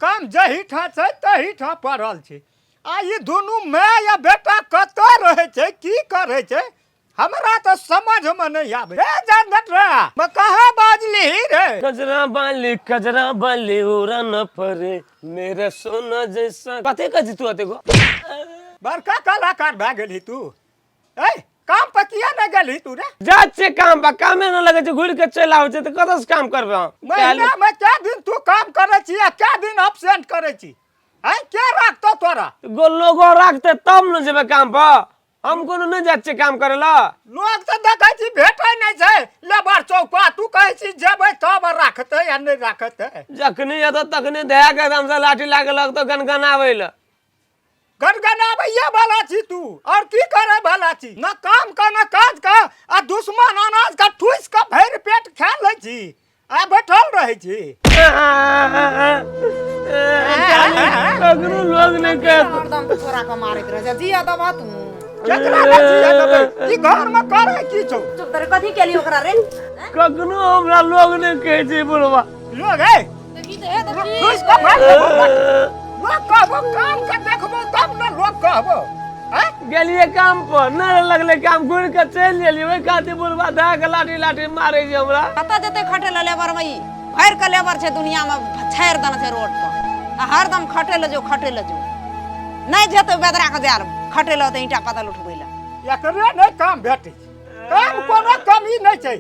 काम जही ठा छै तही ठा पड़ल छै आ ई दुनू माय या बेटा कतऽ रहै छै की करै छै हमरा तो समझ में नहीं आवे रे जानत रे मैं कहां बाजली रे कजरा बाली उड़ा न पड़े मेरा सोना जैसा कते कजी तू अते को बड़का कलाकार भए गेली तू ए काम पर किया न गेली तू रे जा छे काम बा कामे न लगे छै घुर के चल आवे छै त कतस काम करबे महीना में क्या दिन तू काम करे छी या क्या दिन एब्सेंट करे छी है क्या रखतो तोरा गो लोगो रखते तब न जेबे काम पर हम कोनो न जात छे काम करे ला लोग तो देखै छी भेटै नै छै लेबर चौक तू कहै छी जेबै तब रखतै या नै रखतै जखनी अत तखनी दया के एकदम से लाठी लागे लगतो गनगनावे ल गनगनाबैया वाला छी तू और की करे वाला छी न काम का न काज का आ दुश्मन अनाज का ठूस के भर पेट खा लै छी आ बैठल रहै छी ककरो लोग ने के एकदम छोरा के मारत रह जा जिया दबा तू केकरा के जिया देबै ई घर में करे की छौ चुप करे कथि केली ओकरा रे कखनो हमरा लोग ने कहे छै बुलवा लोग है देखी तो है देखी ठूस के भर लोग कहबो काम के देखबो तब न लोग कहबो हैं गेलिए काम पर न लगले काम घुर के चल गेलिए ओइ खातिर बुलवा धा के लाठी लाठी मारे छै हमरा कत जते खटे ल लेबर में ई भर के लेबर छै दुनिया में छाड़ दन छै रोड पर आ हरदम खटे ल जो नहीं जेते बेदरा के जाल खटे ल त ईटा पतल उठबै ल एकरे नै काम भेटै छै काम कोनो कमी नै छै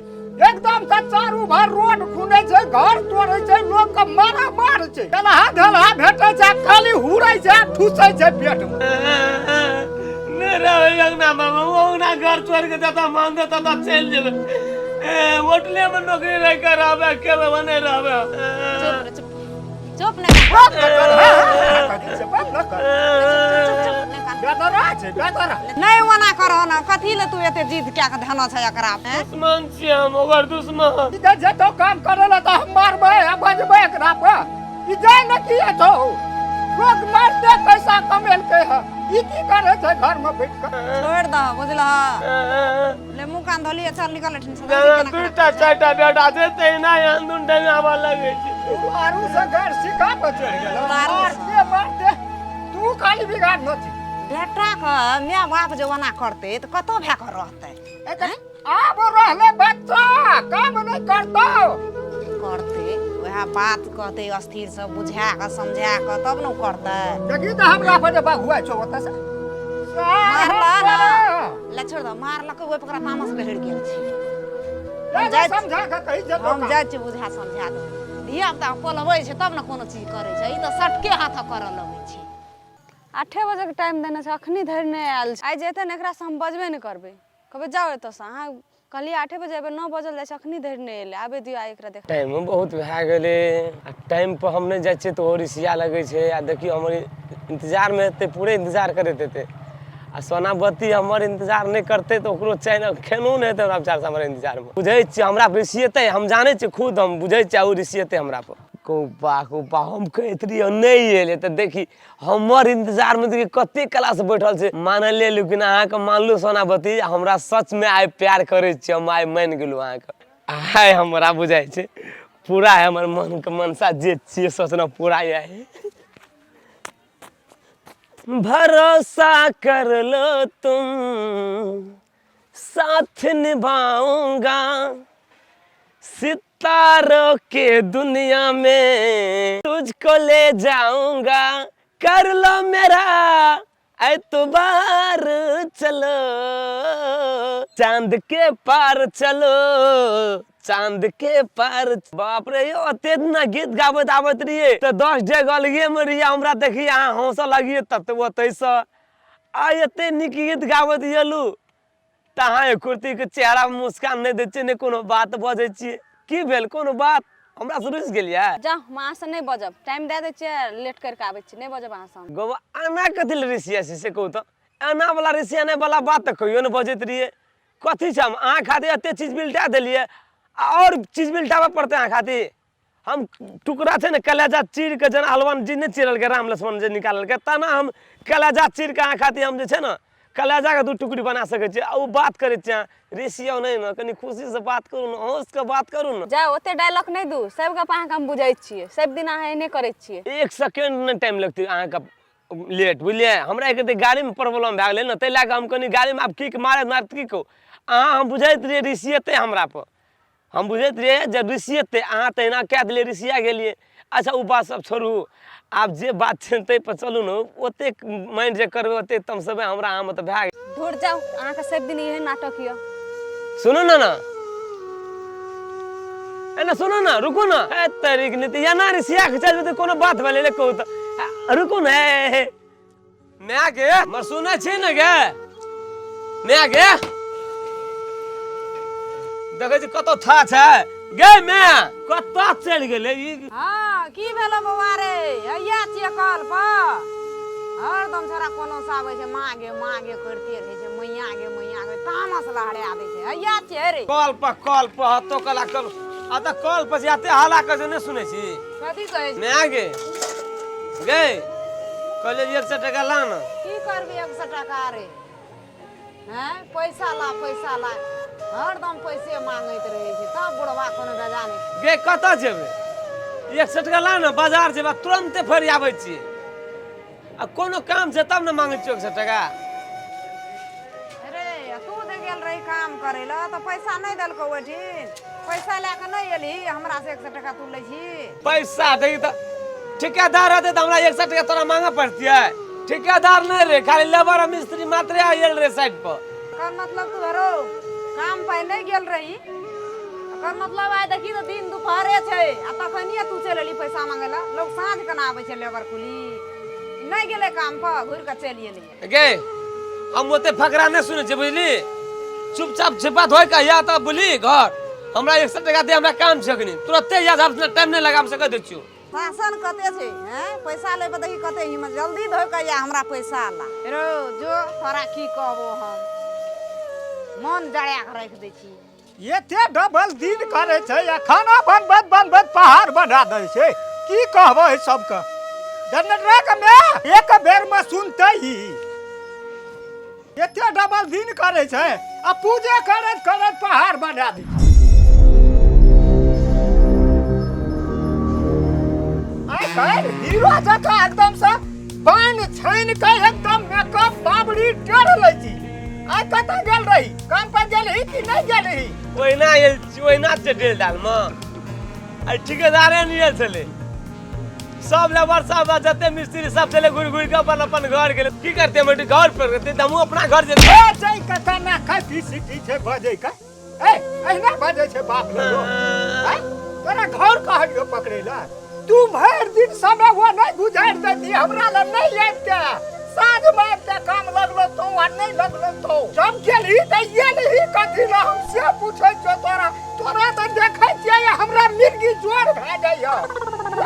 एकदम से चारू भर रोड खुने छै घर तोड़ै छै लोग के मारा मार छै दलहा दलहा भेटै छै खाली हुरै छै ठुसै छै पेट में मेरा अंगना में ओना घर छोड़ के जता मान दे तता चल जेबे होटले में नौकरी रह कर आबे अकेले बने रहबे चुप ने बेदरा छै बेदरा नहीं ओना करहो ना कथि ले तू एते जिद क्या के धनो छै एकरा पे दुश्मन छी हम ओकर दुश्मन इधर जेतो काम करे ला त हम मारबै आ बजबै एकरा पे ई जाय न की छौ लोग मारते पैसा कमेल के है ई की करे छै घर में बैठ के छोड़ द बुझला ले मुंह कान धोली चल निकल ठिन से दूटा चारटा बेटा जेते ना अंदुन डंगावा लगे छै मारू से घर सिखा बचै गेल मारते तू खाली बिगाड़ न छी बेटा का माय बाप जवाना करते तो कतो भे कर रहते आब रहले बच्चा काम नहीं करतो करते वह बात कहते अस्थिर से बुझा के समझा के तब न करते देखी त हमरा पर बाहुआ छौ ओत से मारला ना ले छोड़ दो मारला के ओइ पकड़ा तामस के हिड़ गेल छी जा समझा के कहि जतो हम जाय छी बुझा समझा दो धिया पुता पलबै छै तब न कोनो चीज करे छै ई त सटके हाथ कर लगै छै 8 बजे के टाइम देने छै अखनी धरि नहीं आयल छै आइ जेते न एकरा से हम बजबे नहीं करबे कहबे जाओ एतो से अहाँ कहलिए 8 बजे एबे 9 बजल जाय छै अखनी धरि नहीं एले आबे दियो आइ एकरा देख टाइम बहुत भए गेले आ टाइम पर हम नहीं जाय छै तो ओरिसिया लगे छै आ देखियो हमर इंतजार में एते पूरे इंतजार करैत एते आ सोनाबती हमर इंतजार नहीं करते तो ओकरो चैन खेनो नहीं हेते हमरा बेचारा से हमर इंतजार में बुझै छी हमरा रिसियते हम जाने छी खुद हम बुझै छी आ रिसियते हमरा पर कोपा हम कहत रहिए नहीं एले त देखी हमर इंतजार में देखी कते कला से बैठल छै मानले लेकिन अहाँ के मानलू सोनाबती हमरा सच में आइ प्यार करे छी हम आइ मान गेलू अहाँ के आइ हमरा बुझाइ छै पूरा है हमर मन के मनसा जे छिए सोचना पूरा है भरोसा कर लो तुम साथ निभाऊंगा सितारों के दुनिया में तुझको ले जाऊंगा कर लो मेरा एतबार चलो चांद के पार चलो चांद के पार बाप रे यो अते ना गीत गाबत आवत रहिए तो 10 जगह अलगे में रहिए हमरा देखिए अहाँ हौसला लगिए तब तो ओतैसे आ एते नीक गीत गाबत यलू तहाँ कुर्ती के चेहरा में मुस्कान नहीं दै छियै ने कोनो बात बजै छियै की भेल कोनो बात हमरा से रुस गेलियै जा मां से नहीं बजब टाइम दे दे छियै लेट करके आबै छी नहीं बजब अहाँ से गोवा आना कथि ले रिसिया से कहू तो आना वाला रिसिया नहीं वाला बात तो कहियो नहीं बजैत रहिए कथि छै हम अहाँ खातिर एते चीज बिल्टा देलिए और चीज बिल्टावे पड़ते अहाँ खातिर हम टुकड़ा छै ने कलेजा चीर के जना हलवान जी ने चिरल के राम लक्ष्मण जी निकालल के तना हम कलेजा चीर के अहाँ खातिर हम जे छै ना कलेजा के 2 टुकड़ी बना सके छी आ उ बात करे छी रेसियो नहीं ना कनी खुशी से बात करू ना हंस के बात करू ना जा ओते डायलॉग नहीं दू सब का पाहा हम बुझाई छिए सब दिन अहाँ एने करे छिए 1 सेकंड न टाइम लगते अहाँ का लेट बुझलिए हमरा के गाड़ी में प्रॉब्लम भए गेलै ना तै लाग हम कनी गाड़ी में आब किक मारत की को अहाँ हम बुझाइत रहिए रिसियते हमरा पर हम बुझाइत रहिए जे रिसियते अहाँ तहिना कह दिले रिसिया गेलिए अच्छा उ बात सब छोड़ू आब जे बात छै तै पर चलू न ओते माइंड जे करबे ओते तम सब हमरा अहाँ मत भए गेल दूर जाओ अहाँ का सब दिन यही नाटक किया सुनो ना एना सुनो ना रुको ना ए तरीक नीति या ना रिसिया के चलबे त कोनो बात भेले ले कहू त रुको ना मैं गे मर सुनै छी न गे मैं गे देखै छी कतो था छै गे मैं कतो चल गेले ई हाँ की भेलो बौआ रे हैया छियै कल पर हरदम छोरा कोनो से आबै छै मागे मागे करते रहै छै मैया गे तामस लहरा दै छै हैया छियै रे कल पर तो कला कर आ त कल पर जाते हाला कर जे नै सुनै छी कथी कहै छै मैं गे गे कहले 100 टका ला ना की करबी 100 टका रे हैं पैसा ला हरदम पैसे मांगैत रहै छै तब बुढ़वा कोनो दजा नहि गे कत जेबै 100 टका ला ना बाजार जेबा तुरंते फेर आबै छी आ कोनो काम छै तब न मांगै छी 100 टका रे तू जे गेल रही काम करे ला तो पैसा नहीं देलको ओठिन पैसा लेके नहीं एली हमरा से 100 टका तू लै छी पैसा दे त ठेकेदार रहते त हमरा 100 टका तोरा मांगे पड़तिए ठेकेदार नहीं रे खाली लेबर और मिस्त्री मात्र आयल रे साइड पर कर मतलब तू हरो काम पे नहीं गेल रही कर मतलब आइ देखी तो दिन दुपहरे छै आ तखनिए तू चल एली पैसा मांगेला लोग साँझ के ना आबै छै लेबर कुली नहीं गेले काम पर घुर के चल एली गे हम ओते फकरा नहीं सुनै छी बुझली चुपचाप छिपा होय के या त बुली घर हमरा 100 टका दे हमरा काम छै कनी तुरंते या टाइम नहीं लगाम सके दै छियो शासन कते छै हैं पैसा लेबे देखी कते हिम्मत जल्दी धोय के या हमरा पैसा ला रो जो तोरा की कहबो हम मन जड़ा के रख दै छी एते डबल दिन करे छै या खाना बनबत पहाड़ बढ़ा दै छै की कहबो है सबके जनरेटर के मैं एक बेर में सुनते ही एते डबल दिन करे छै आ पूजा करत पहाड़ बढ़ा दै छै आई कर हीरो जका एकदम से बान छाइन के एकदम मेकअप बाबरी टेढ़ लै छी आई कत गेल रही काम पर गेल ही कि नहीं गेल ही ओहिना चटेल डाल में आई ठेकेदारे नहीं आयल छले सब लेबर सब जते मिस्त्री सब चले घुर के अपन घर गेले की करते बेटी घर पर रहते हमहू अपना घर जे ए जई कथा ना खाती सिटी छै बजै का ए एना बजै छै बाप रे हैं तोरा घर कहलियो पकड़ेला तू भर दिन समय वो नहीं गुजार देती हमरा ल नहीं आते साँझ में आते काम लगलो तो आ नहीं लगलो तो जब गेली त येली कथी ल हमसे पूछै छो तोरा त देखै छियै हमरा मिर्गी जोर भए जाइयो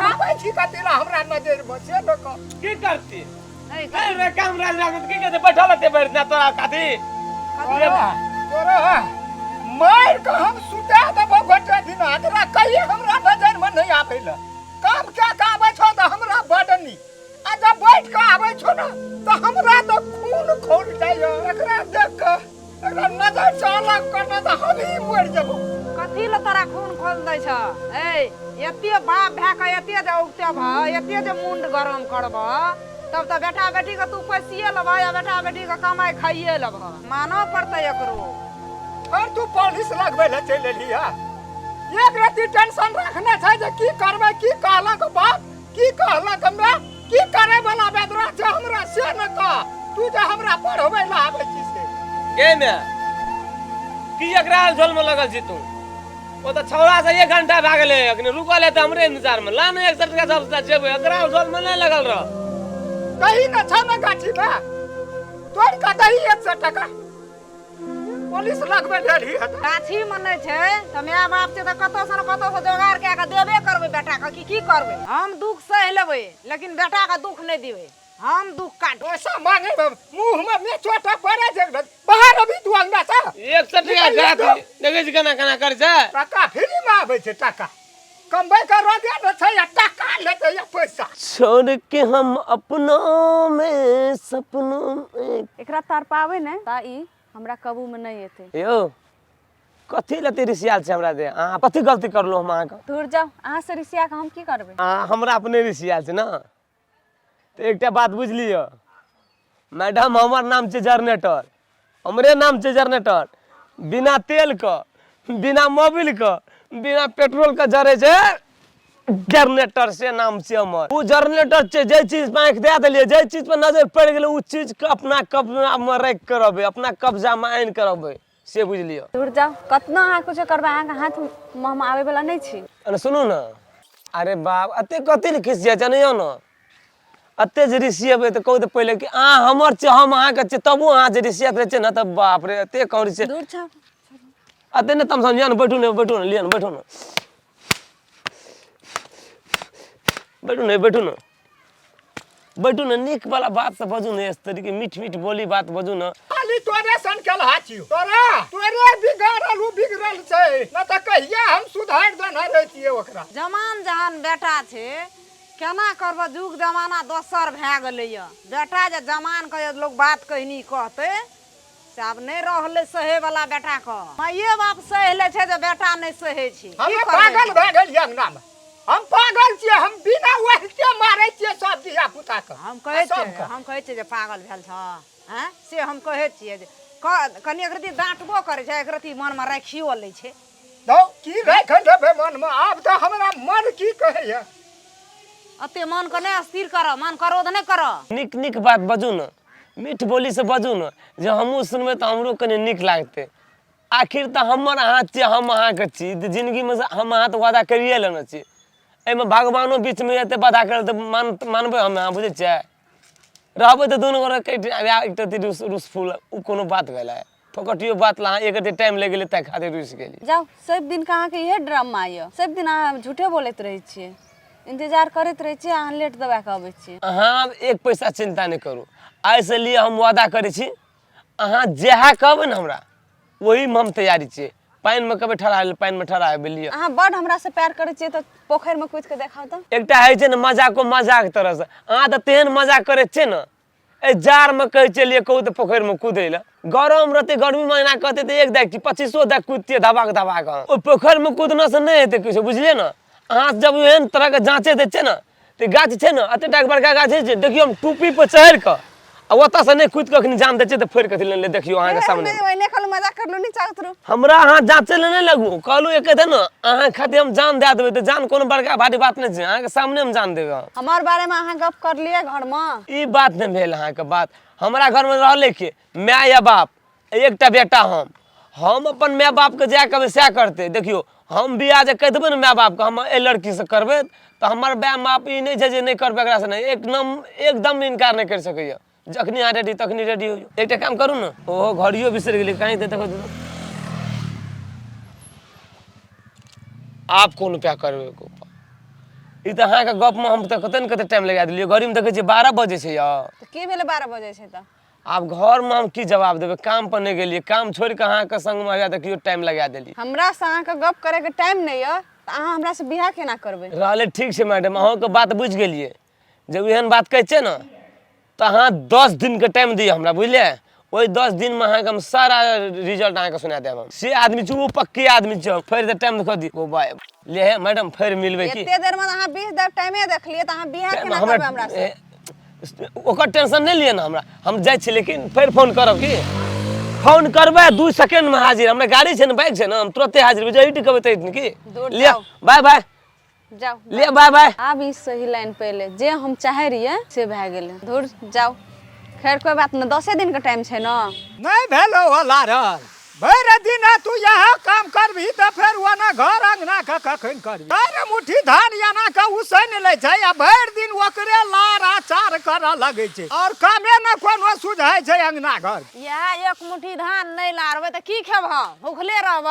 आबै छी कथी ल हमरा नजर में से लोक की करती रे काम राज की कहते बैठल ते बैठना तोरा कथी तोरा मार के हम सुता देबो गोटे दिन तोरा कहिए हमरा नजर में नहीं आबैला काम क्या आबै छो त हमरा बडनी आ जब बैठ के आबै छो ना त हमरा त खून खौल जाइयो एकरा देख के एकरा नजर से अलग करना त हम ही मर जेबो कथी ल तोरा खून खोल दै छ ए एते बाप भए के एते जे उगते भ एते जे मुंड गरम करब तब त बेटा बेटी के तू पैसिए लेबा या बेटा बेटी के कमाई खाइए लेबा मानो पड़तै एकरो और तू पुलिस लगबै ले चल एली हा एक राती टेंशन रखना छै जे की करबै की कहलक बाप की कहलक हमरा की करे वाला बेदरा छै हमरा से न कह तू जे हमरा पढ़बै ला आबै छी से गे मैं की एकरा झोल में लगल छी तू ओ त छौड़ा से 1 घंटा भए गेलै अखने रुकल है त हमरे इंतजार में ला ने 100 टका सबसे जेबै एकरा झोल में नहीं लगल रह कहीं न छ न गाठी में तोड़ का दही 100 टका पुलिस लगबै देली हत गाछी में नहीं छै त माय बाप छै त कतो से जोगाड़ के के देबे करबै बेटा के की करबै हम दुख सह लेबै लेकिन बेटा के दुख नहीं देबै हम दुख काट पैसा मांगे मुंह में चोटा पड़े छै बाहर अभी तू अंगा छ 100 टका गाथी देखै छी केना केना कर छै टका फ्री में आबै छै टका कमबै कर रोजे न छै या टका लेते या पैसा छोड़ के हम अपनों में सपनों में। एकरा तार पावे ने ता ई हमरा काबू में नहीं एते। यो कथी लते रिसियाल छै हमरा दे? अहाँ कथी गलती करलो हम अहाँके? दूर जाओ, अहाँ से रिसिया के हम की करबे? हमरा अपने रिसियाल छै ना। तो एकटा बात बुझलियो मैडम, हमर नाम छै जनरेटर, हमरे नाम छै जनरेटर। बिना तेल के, बिना मोबिल के, बिना पेट्रोल के जरे छै जनरेटर से नाम छै हमर। उ जनरेटर छै जे चीज पे आँख दे देलिए, जे चीज पर नजर पड़ गेलै उ चीज के अपना कब्जा में रख करबै, अपना कब्जा में आइन करबै, से बुझलियो। दूर जाओ, कतना अहाँ कुछ करबे, अहाँ के हाथ में हम आवे वाला नहीं छी। अरे सुनू ना, अरे बाप अते कथी ले खिसिया जनियो ना, अते जे रिसियेबै तऽ कहू तऽ पहिले कि अहाँ हमर छै, हम अहाँके छै, तबो अहाँ जे रिसियत रहै छै ना तऽ बाप रे अते कौड़ी छै। दूर जाओ, अते ने तम समझिया ना, बैठू ने लिया ना, बैठू ना, बैठू ना, नीक वाला बात से बजू ना, इस तरीके मीठ मीठ बोली बात बजू ना। खाली तोरे सन केल हाचियो तोरे बिगाड़ल उ बिगड़ल छै न त कहिया हम सुधार देना रहितिए ओकरा। जमान जहान बेटा छै केना करब, जुग जमाना दोसर भए गेलैया। बेटा जे जमान के लोग बात कहनी कहते से आब नहीं रहले सहे वाला बेटा के। माये बाप सह ले छै जे बेटा नहीं सहे छै। हम पागल भए गेल अंगना में, हम पागल छियै, हम बिना वहते मारै छियै सब धिया पुता के। हम कहै छियै जे पागल भेल छ, हैं से हम कहै छियै जे कनी एक रती डांटबो करे छै, एक रती मन में राखियो लै छै। दो की राख देबै मन में, आब तऽ हमरा मन की कहैया। अते मन के नहीं स्थिर कर, मन क्रोध नहीं कर। नीक नीक बात बजू ना, मीठ बोली से बजू ना, जे हमहूँ सुनबै तऽ हमरो कनि नीक लागतै। आखिर तऽ हमर हाथ छै, हम अहाँके छी, जिंदगी में हम अहाँ तऽ वादा करिए लेने छी। एहिमे भगवानो बीच में एते वादा करे तऽ मानबै हम अहाँ, बुझै छियै? रहबै तऽ दुनू गोरे एक रती रूस फूल उ कोनो बात भेलै? फोकटियो बात ला एक रती टाइम लग गेलै तै खातिर रूस गेली। जाओ, सब दिन का अहाँ के इहे ड्रामा आइयो, सब दिन अहाँ झूठे बोलैत रहै छियै, इंतजार करैत रहै छियै, अहाँ लेट दबा के अबै छियै। अहाँ एक पैसा चिंता नहीं करू, आइ से लिए हम वादा करै छी, अहाँ जेहा कहबै ने हमरा वही में हम तैयारी छियै। पानि में कभी ठहरा पानि में ठहरा लिये। अहाँ बड हमरा से प्यार करै छियै तऽ पोखरि में कूद के देखाओ तऽ। एकटा है छै ने मजाको मजाक तरह से, अहाँ तऽ तेहन मजाक करै छियै ने, ए जार में कहै चलिए कहू तऽ पोखरि में कूदै लए। गरम रहते, गर्मी महीना कहते तो एक दाग 25 दाग कूदतियै धबाक धबाक। ओइ पोखरि में कूदना से नहीं हेतै किछो, बुझलिए ना? अहाँ जब एहन तरह के जांचे दै छै ना, तो गाछ छै ना, एते टा बड़का गाछ छै, देखियो हम टूपी पर चढ़ के आ ओतऽ से नहीं कूद के अखनी जान दै छै तऽ फोड़ के ले देखियो अहाँ के सामने। ओइने खाली मजाक करलो नहीं चाहत रहो। हमरा अहाँ जांचे ले नहीं लगू, कहलू एक थे ना अहाँ खातिर हम जान दे देबै, तो जान कोनो बड़का भारी बात नहीं छै, अहाँ के सामने हम जान देबै। हमार बारे में अहाँ गप कर लिए घर में? ई बात नहीं भेल अहाँ के बात। हमरा घर में रहले के माय या बाप, एकटा बेटा हम अपन माय बाप के जा कहबै सएह करते। देखियो हम बियाह जे कह देबै ने माय बाप के हम ए लड़की से करबै तो हमर माय बाप ई नहीं छै जे नहीं करबै, एकरा से नहीं एकदम इनकार नहीं कर सकैया। जखनी अहाँ रेडी तखनी रेडी हो। एकटा काम करू ना, ओहो घड़ियो बिसर गेली कहीं दे देखो आप कोन प्यार करबै को। ई त अहाँ के गप में हम त कते न कते टाइम लगा देलियै, घड़ी में देखै छियै 12 बजे छै यार। तो की भेले 12 बजे छै त? आब घर में हम की जवाब देबै, काम पर नहीं गेलियै, काम छोड़ के अहाँ के संग में देखियो टाइम लगा देली। हमरा से अहाँ के गप करे के टाइम नहीं है त अहाँ हमरा से बियाह केना करबै? रहले ठीक छै मैडम, अहाँ के बात बुझ गेलियै। जब एहन बात कहै छै ना तो अहाँ 10 दिन के टाइम दिए हमरा, बुझलियै? ओइ 10 दिन में अहाँ के हम सारा रिजल्ट अहाँ के सुना देब। से आदमी छी, वो पक्के आदमी छी, फेर त टाइम देखो दी ओ भाई ले मैडम फेर मिलबै की। एते देर में अहाँ 20 देर टाइमे देख लिए त अहाँ बियाह केना करबै हमरा से? ओकर टेंशन नहीं लिया ना हमरा, हम जाय छी लेकिन फिर फोन करब की। फोन करबै 2 सेकंड में हाजिर, हमरा गाड़ी छै ना, बाइक छै ना, हम तुरंते हाजिर हो जाई। कहबै त की लिया, बाय बाय जाओ, लिया, बाय बाय। आब ई सही लाइन पहले जे हम चाहे रहिए से भए गेलै। दूर जाओ, खैर कोई बात नहीं, 10 दिन का टाइम छै ना। नहीं भेलो वाला रल भर दिन तू यहाँ काम करबी तो फिर वना घर अंगना का कखन करबी? अरे मुट्ठी धान याना का उसन ले छै आ भर दिन ओकरे लार आचार कर लगे छै और कामे न कोनो सुझाय छै अंगना घर। यह एक मुट्ठी धान नहीं लारबे तो की खेब, भूखले रहब?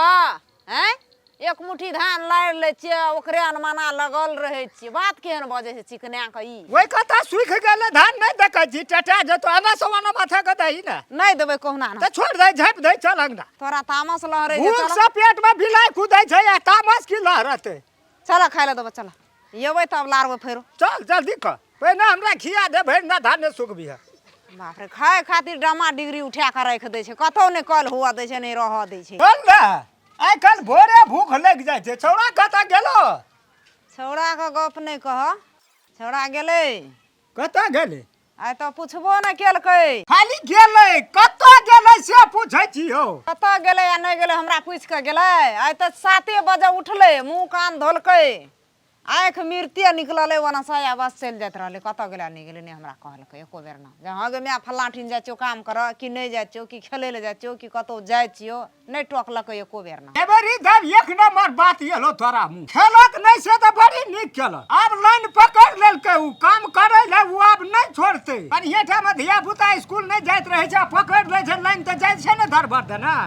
हैं एक मुट्ठी धान लार ले छियै, ओकरे अनमना लगल रहे छियै, बात केहन बजे छै चिकना के। ई वही कथा सुख गेले धान नहीं देखे छी, टटा जतो आना सवाना माथा के दही ना नहीं देबे कहना ना तो छोड़ दे, झाप दे, चल अंगना। तोरा तामस लहरे भूख से पेट में भिलाई कूदै छै या तामस की लहरते? चला खाए ला देबो चला येबै तब लारबै फेरो चल जल्दी कर पहिने हमरा खिया दे भरि ना धाने सुख भी है बाप रे खाए खातिर डमा डिग्री उठा के राख दै छै कतौ ने कल हुआ दै छै ने रह दै छै बोल रे आइ काल्हि भोरे भूख लागि जाइ छै छौड़ा कतऽ गेलो छौड़ा के गप नहीं कह छौड़ा गेलै कतऽ गेलै आइ तो पूछबो न केलकै खाली गेलै कतऽ गेलै से पूछै छियौ कतऽ गेलै या नहीं गेलै हमरा पूछ के गेलै आइ तऽ 7 बजे उठलै मुंह कान धोलकै आँख मिर्तिया निकललै वना साया बस चलि जाइत रहलै कतऽ गेलै नहीं गेलै नहीं हमरा कहलकै एको बेर ना जे हाँ गे माय फल्लाँ ठिन जाइ छियौ काम कर कि नहीं जाइ छियौ कि खेलै लए जाइ छियौ कि कतौ जाइ छियौ नहीं टोकलकै एको बेर ना एबरी दब एक नंबर बात एलो तोरा मुंह खेलक नहीं से तो बड़ी नीक खेलक आब लाइन पकड़ लेलकै उ काम करे ले उ आब नहीं छोड़तै बढ़िया ठाम धिया पुता स्कूल नहीं जाइत रहे छै पकड़ ले छै लाइन तो जाइ छै ने धरबर देना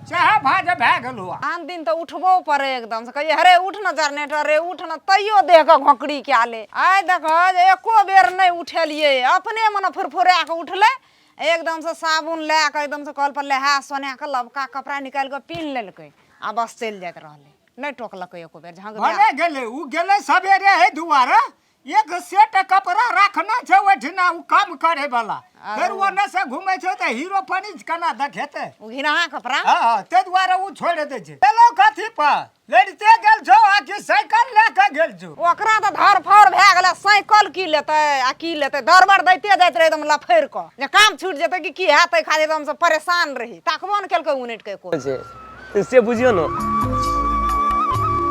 चाहे भाज भए गेलो आन दिन तो उठबो पड़े एकदम से कहिए हरे उठ न जनरेटर रे उठ न तैयो देह के घोकड़ी क्या ले आइ देख एको बेर नहीं उठेलिए अपने मन फुरफुरा के उठले एकदम से साबुन ले के एकदम से कल पर लेहा सोना के लबका कपड़ा निकाल के पीन लेलकै आ बस चल जाइत रहले नहीं टोकलकै एको बेर जहां भले गेले उ गेले सवेरे हे दुआरे एक सेट कपड़ा रखना छै ओठिना उ काम करे वाला फिर ओने से घुमै छै त हीरो पनिज केना देखेते उ घिनहा कपड़ा हां ते दुआरे उ छोड़ दे छै चलो कथी पर लड़ते गेल छौ आ कि साइकिल लेके गेल छौ ओकरा त धर फर भए गेलै साइकिल की लेतै आ की लेतै दरबर दैते जाइत रहे एकदम लफैर क जे काम छूट जेतै कि हेतै खाली एकदम से परेशान रही ताकबो न केलकै उनेट के को से बुझियो न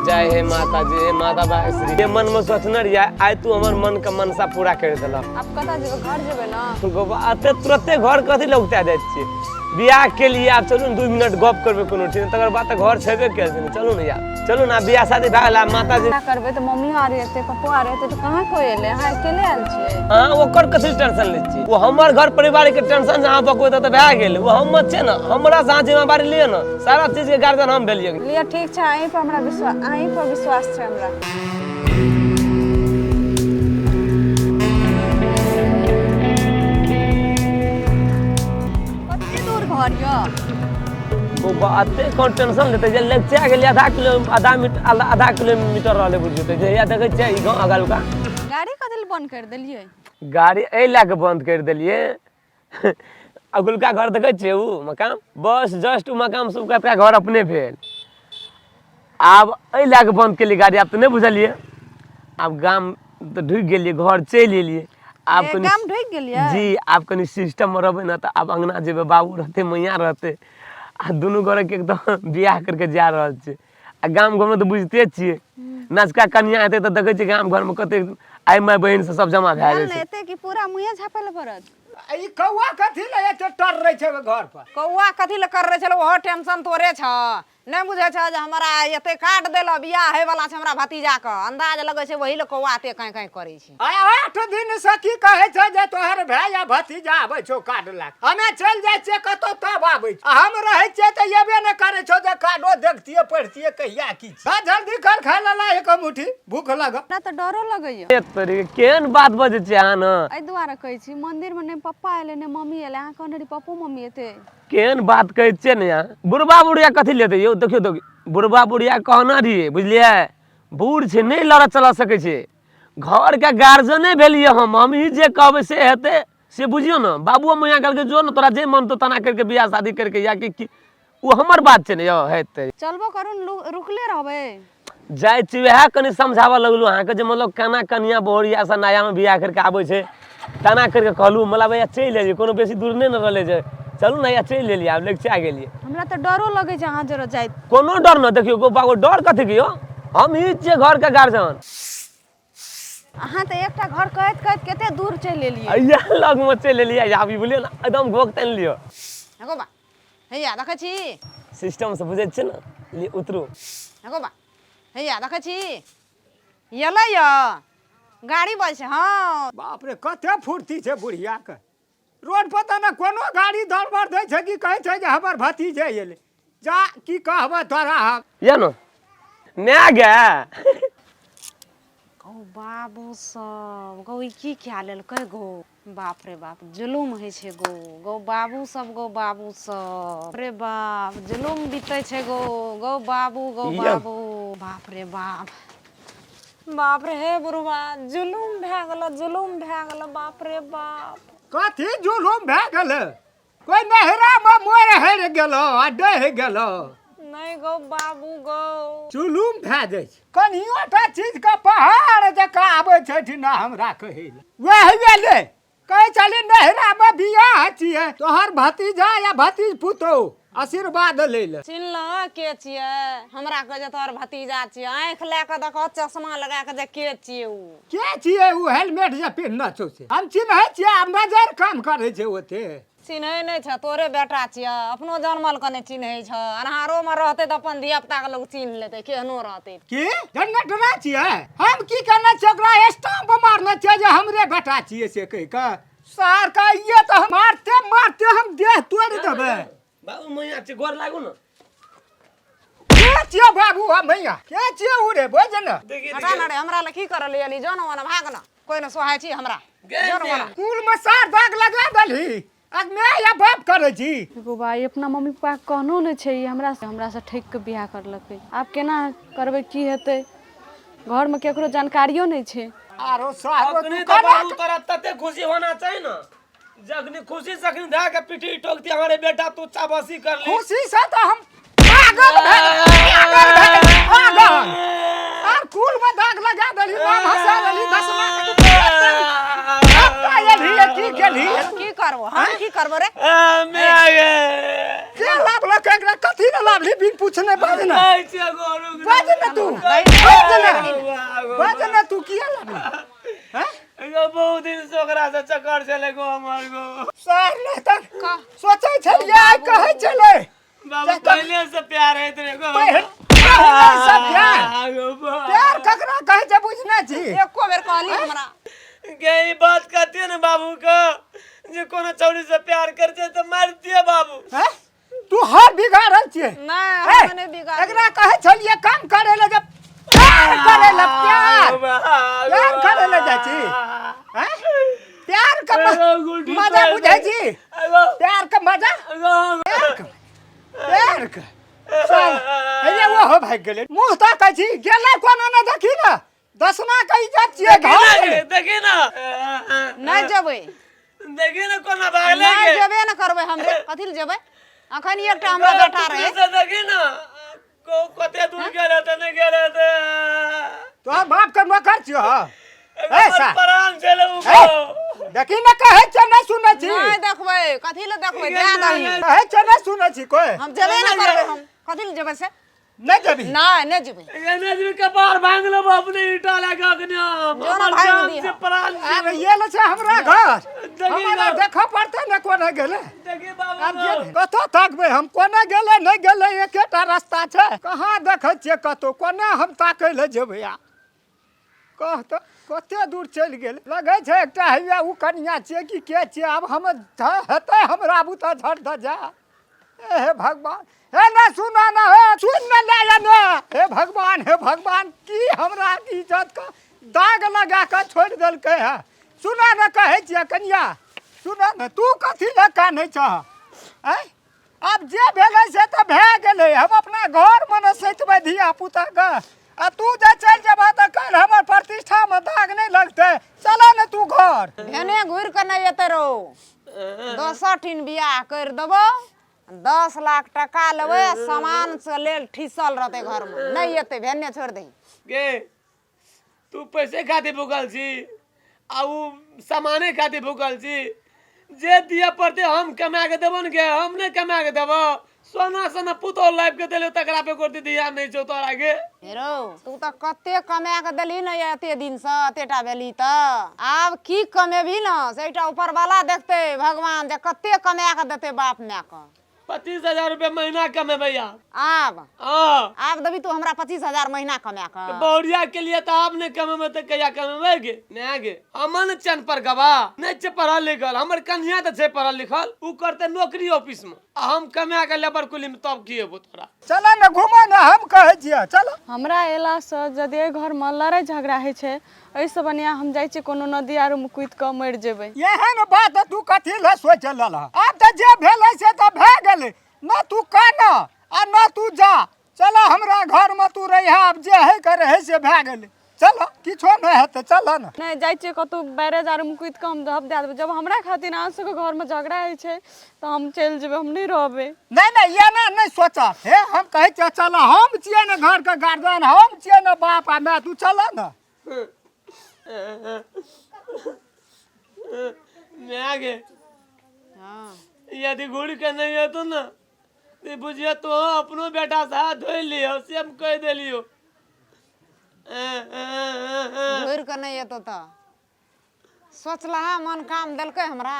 जय हे माता जी हे माता बाश्री ये मन में सोचने रहिया आइ तू हमर मन के मनसा पूरा कर देला अब कतऽ जेबै घर जेबै ना गोबा आते तुरते घर कथी लौटा जाइ छियै बियाह के लिए आप चलू न 2 मिनट गप करबे कोनो ठीक तकर बाद त घर छेबे कर छै चलू न यार चलू ना बियाह शादी भए गेला माता जी क्या करबै त मम्मी आ रही है पप्पा आ रहे थे तो कहां कोई एले हां अकेले आयल छियै हां ओकर कथी टेंशन ले छी वो हमर घर परिवार के टेंशन जहां बकोय त भए गेल वो हम छै न हमरा सा जिम्मेवारी लिए न सारा चीज के गार्जियन हम भेलिए लिया ठीक छै अहीं पर हमरा विश्वास छै हमरा घर यो वो बाते कोन टेंशन लेते जे लेक्चर के लिए आधा किलोमीटर रहले बुझते जे या देखे छै ई गांव अगल का गाड़ी कदिल बंद कर देलिए गाड़ी ए ला के बंद कर देलिए अगुलका घर देखे छै उ मकान बस जस्ट उ मकान सब का घर अपने भेल आब ए ला के बंद के लिए गाड़ी आप तो नहीं बुझलिए अब गाम तो ढुक गेलिए घर चल एलिए आप कनी गाम ढुक गेलिए जी आप कनी सिस्टम में रहबे ना त आप अंगना जेबे बाबू रहते मैया रहते आ दुनू घर के एकदम बियाह करके जा रहल छै आ गाम घर में तो बुझते छियै नचका कन्या हेतै त देखे छियै गाम घर में कते आइ माय बहिन से सब जमा भए जाइ छै एते कि पूरा मुंहे झापे ले पड़त ई कौआ कथी ले एते टर रहे छै घर पर कौआ कथी ले कर रहे छल ओहो टेंशन तोरे छ नहीं बुझे छ जे हमरा एते काट देला बियाह हे वाला छै हमरा भतीजा के अंदाज लगे छै वही ले कौआ एते कहीं कहीं करे छै आय 8 दिन से की कहे छै जे तोहर भाई या भतीजा आबै छौ काट लाख हमे चल जाइ छै कतो तब आबै छै हम रहै छै त येबे न करे छौ जे काडो देखतिए पढ़तिए कहिया की छै जल्दी कर खा लेला एक मुट्ठी भूख लग ना त डरो लगैया तोरी केहन बात बजे छै अहाँ न एहि दुआरे कहै छी मंदिर में ने पप्पा एले ने मम्मी एले अहाँ कहने रही पप्पो मम्मी एते केहन बात कहै छियै ने यहाँ बुढ़बा बुढ़िया कथी लेते यौ देखियो तो बुढ़बा बुढ़िया कहना रहिए बुझलिए बूढ़ छै नहीं लड़ चला सकै छै घर के गार्जियने भेलिए हम ही जे कहबै से हेतै से बुझियो न बाबू मैया कहलकै जो न तोरा जे मन तो तना करके बियाह शादी करके या कि वो हमर बात छै ने यौ हेतै चलबो करू रुकले रहबै जाइ छी वएह कनी समझावा लगलू अहाँ के जे मतलब केना कनिया बहुरिया से नया में बियाह करके आबै छै तना करके कहलू मतलब भैया चल एलिए कोनो बेसी दूर नहीं न रहले छै चलू ना या चल लेलिए आब लेके आ गेलिए हमरा त डरो लगै छै अहाँ जरा जाइत कोनो डर न देखियो गो बागो डर कथी के यौ हम ही छियै घर के गार्जियन अहाँ त एकटा घर कहत कहत कते दूर चल एलिए अइया लग में चल एलिए आब ई बोलियो ना एकदम घोक तन लियो हेगो बा हैया देखै छी सिस्टम से बुझै छै न ले उतरू हेगो बा हैया देखै छी येलै य गाड़ी बज छै हां बाप रे कते फुर्ती छै बुढ़िया के रोड पर त न कोनो गाड़ी दौड़ दै छै कि कहै छै जे हमर भतीजे एले जा की कहबा तोरा हम या न ने गे गौ बाबू सब गौ ई की क्या लेलकै गौ बाप रे बाप जुलुम होइ छै गौ बाबू सब रे बाप जुलुम बीतै छै गौ बाबू बाप रे बाप बाप रे हे बुढ़वा जुलूम भए गेल बाप रे बाप। कथी जुलूम भए गेल? कोई नहरा में मोर हेर गेलो आ डह गेलो। नहीं गो बाबू गो। जुलूम भए जाइ छै। कनियो टा चीज का पहाड़ जकाँ आबै छै ना हमरा कहै ले। वह गेले कहै चली नहरा में बियाह छियै तोहर भतीजा या भतीज पुतौ आशीर्वाद ले ले। चिन्ह के छियै? हमरा कहे जे तोहर भतीजा छियै। आँख लए के देखो चश्मा लगा के जे के छियै उ? के छियै उ हेलमेट जे पिन्हने छौ से? हम चिन्है छियै आब नजर काम करै छै ओते। चिन्है नहि छ तोरे बेटा छियै अपनो जनमल के नहि चिन्है छ। अन्हारो में रहते तो अपन धिया पुता के लोग चिन्ह लेते केहनो रहते। की जनटना छियै? हम की करना छै ओकरा स्टाम्प मारना छै जे हमरे बेटा छियै से कहि के। सार का ये तो हम मारते हम देह तोड़ देबै। बाबू मैया छै गोर लागू न। के छियै बाबू हम भैया? के छियै उ रे बोझ न? हटा ना रे हमरा ले की कर ले जन वन भाग न कोई न सोहाय छी हमरा जन वन। कुल में सार दाग लगा देली आज मैं या बाप करे छी। एगो भाई अपना मम्मी पापा कहनो नहीं छै हमरा से ठक के बियाह करलकै। आब केना करबै की हेतै? घर में केकरो जानकारियो नहीं छै। आरो सारो अखनी तो बाबू तोरा तते खुशी होना चाहिए ना। जखनी खुशी से अखनी धा के पीठी ठोकती हमारे बेटा तू चाबसी कर ले। खुशी से तो हम पागल और कुल में दाग लगा देली नाम हंसा देली 10 लाख की गेली की करबो हम की करबो रे? मैं आ गए के लाभ लग एकरा कथी न लाभ ली बिन पूछने बाज ना नहीं छे गोरू बाज ना तू बाज ना तू किया लाभ हैं? एगो बहुत दिन से ओकरा से चक्कर चले गो हमर गो। सर ने तक सोचै छलिए आइ कहै छलै बाबू पहले से प्यार है तेरे को। पहले से प्यार ककरा कहै छै बुझना छी? एको बेर कहली हमरा के ई बात कहती है ना बाबू को जे कोनो छौरी से प्यार कर छै तो मार दिए बाबू। हैं? तू हर बिगाड़ल छियै। नहीं हम नहीं बिगाड़। एकरा कहै छलिए काम करे ले जब प्यार करे ले प्यार करे ले जाइ छी। हैं? प्यार का मजा बुझै छी? प्यार का मजा प्यार का ये वो हो भाग गेले मुंह ता कहै छी गेले कोनो न देखी ना 10वां का इज्जत छियै घर देखी ना नहीं जेबै देखी ना कोना भागले नहीं जेबे न करबै हम रे कथि ल जेबै? अखन एकटा हमरा बेटा रहे देखी ना को कते दूर गेले त नहीं गेले त तो बाप के नौकर छियो। ऐसा प्राण चले उ देखी न कहै छै नहीं सुनै छी। नहीं देखबै कथि ल देखबै दे दही कहै छै नहीं सुनै छी कोई। हम जेबे न करबै हम कथि ल जेबै से? नहीं जबी नहीं जेबै। एने जी कपार भांग लो अपने ईटा लगा के हमर जान से प्राण अब ये ले छै हमरा घर हमरा देखा पड़ते न कोना गेले। देखी बाबू अब जे कतो ताकबे हम कोना गेले नहीं गेले एकेटा रास्ता छै कहां देखै छियै कतो कोना हम ताकै ले जेबै आ कह त कते दूर चल गेल लगै छै एकटा हैया उ कन्या छियै कि के छियै अब हम हेतै हमरा बुता झट द जा। हे भगवान हे ना सुना ना हे सुन न ले ना हे भगवान की हमरा इज्जत का दाग लगा के छोड़ देलकै है। सुना न कहै छियै कन्या सुना न तू कथी ले कानै छ? हैं? अब जे भेलै से त भए गेलै हम अपना घर में न सैतबै धिया पुता के आ तू जे चल जेबा त कल हमर प्रतिष्ठा में दाग नहीं लगतै। चला न तू घर भेने घुर के नहीं एते रो 10 ठिन बियाह कर देबो 10 लाख टका लेबै सामान से लेल ठिसल रहते घर में नहीं एते भेने छोड़ दे। गे तू पैसे खातिर भूखल छी आ उ सामाने खातिर भूखल छी जे दिया पड़ते हम कमा के देबो न गे हम नहीं कमा के देबो। सोना सोना पुतो लाइफ के देले तकरा पे कोती दिया नहीं छौ तोरा गे। हेरो तू त कते कमा के देली न एते दिन से एतेटा भेली त आब की कमेबी न सेटा ऊपर वाला देखते भगवान जे कते कमा के देते बाप माय के। 25,000 रुपया महीना कमेबै यार। आब देबी तू हमरा 25,000 महीना कमा के। बौरिया के लिए तो आप नहीं कमेबै त कहिया कमेबै गे? नहीं गे हमन चन पर गवा नहीं छे पढ़ल लिखल हमर कन्या त छे पढ़ल लिखल उ करते नौकरी ऑफिस में आ हम कमा के लेबर कुली में तब की हेबो तोरा। चला न घुमा न हम कहै छियै चल। हमरा एला से जदि घर में लड़ाई झगड़ा होइ छै ऐसे बढ़िया हम जाइ छी कोनो नदी आर में कूद के मर जेबै। एहन बात तू कथी ले सोच लल अब त जे भेलै से त भए गेलै न तू काना आ न तू जा। चला हमरा घर में तू रहिया अब जे है करे है से भए गेलै चलो किछो नहीं हेतै चलो ना नहीं जाइ छियै कतौ बैरेज आर में कुछ कम दब दे देबै जब हमरा खातिर अहाँ सबके घर में झगड़ा होइ छै तो हम चलि जेबै हम नहीं रहबै नहीं नहीं ये ना नहीं सोचा हे हम कहे छियै चलो हम छियै ने घर के गार्जियन हम छियै ने बाप आ माय तू चलो ना मैं आगे हाँ यदि घूर के नहीं है तो ना तो बुझिए तो अपनो बेटा से हाथ धो लियो से हम कह दिलियो घुर के नहीं एतो तो सोचला है मन काम देलकै हमरा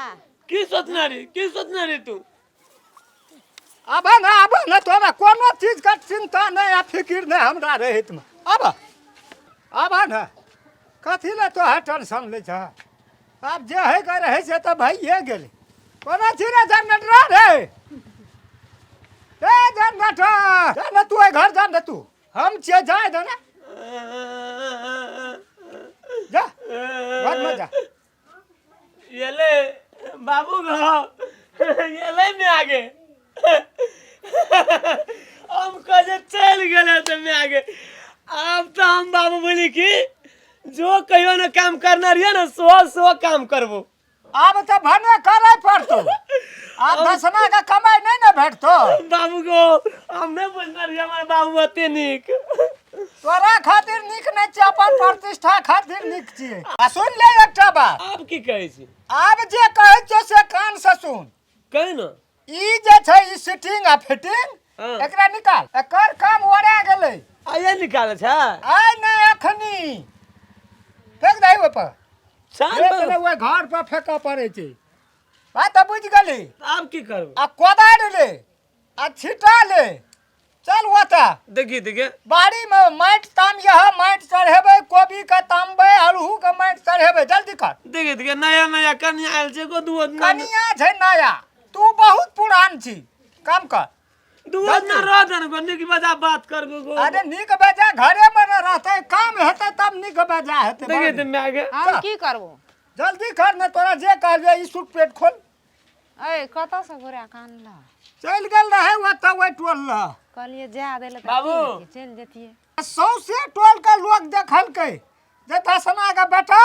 की सोचना रे तू अब ना तोरा कोनो चीज का चिंता नहीं आ फिक्र नहीं हमरा रहित में अब ना कथी ले तो है टेंशन ले छ अब जे है कर रहे से तो भइए गेल कोनो चीज जनरेटर रे ए जनरेटर जा ना तू घर जा ना तू हम छिए जाए दे ना जा बाद में जा ये ले बाबू गो ये ले में आगे हम कजे चल गए तो मैं आगे अब तो हम बाबू बोली कि जो कहियो ना काम करना रहिए ना सो काम करबो अब तो भने करे पड़तो अब दसना का कमाई नहीं ना भेटतो बाबू को हम नहीं बोलना रहिए हमारे बाबू अते निक तोरा खातिर निक नहीं छै अपन प्रतिष्ठा खातिर निक छियै आ सुन ले एकटा बात आप की कहै छी आब जे कहै छौ से कान से सुन कहि ना ई जे छै ई सिटिंग आ फिटिंग हाँ। एकरा निकाल एकर काम ओरा गेलै आये निकाले छै आइ नहीं अखनी फेंक दही ओइ पर छान फेंक ओइ घर पर फेंका पड़ै छै बात बुझ गेली आप की करबो आ कोदारि ले आ छिटा ले चल ओता देखिए बाड़ी में माटि ताम यह माटि चढ़ेबै कोबी के तामबै अड़हू के माटि चढ़ेबै जल्दी कर देखिए नया कन्या आयल छै को दू कनिया छै नया तू बहुत पुरान छी काम कर ना रह दन को निक बजा बात करबो को अरे निक बेजा घरे में न रहते काम हेतै तब निक बेजा हेतै देखिए तो मैं आगे हम की करबो जल्दी कर न तोरा जे कहबे ई सूट पेट खोल ए कत से घुरा कानला चल गेल रहे ओतऽ ओइ टोल ल कहलिए जा देले त बाबू। चल जतिए सौसे टोल के लोग देखलकै जे दसना के बेटा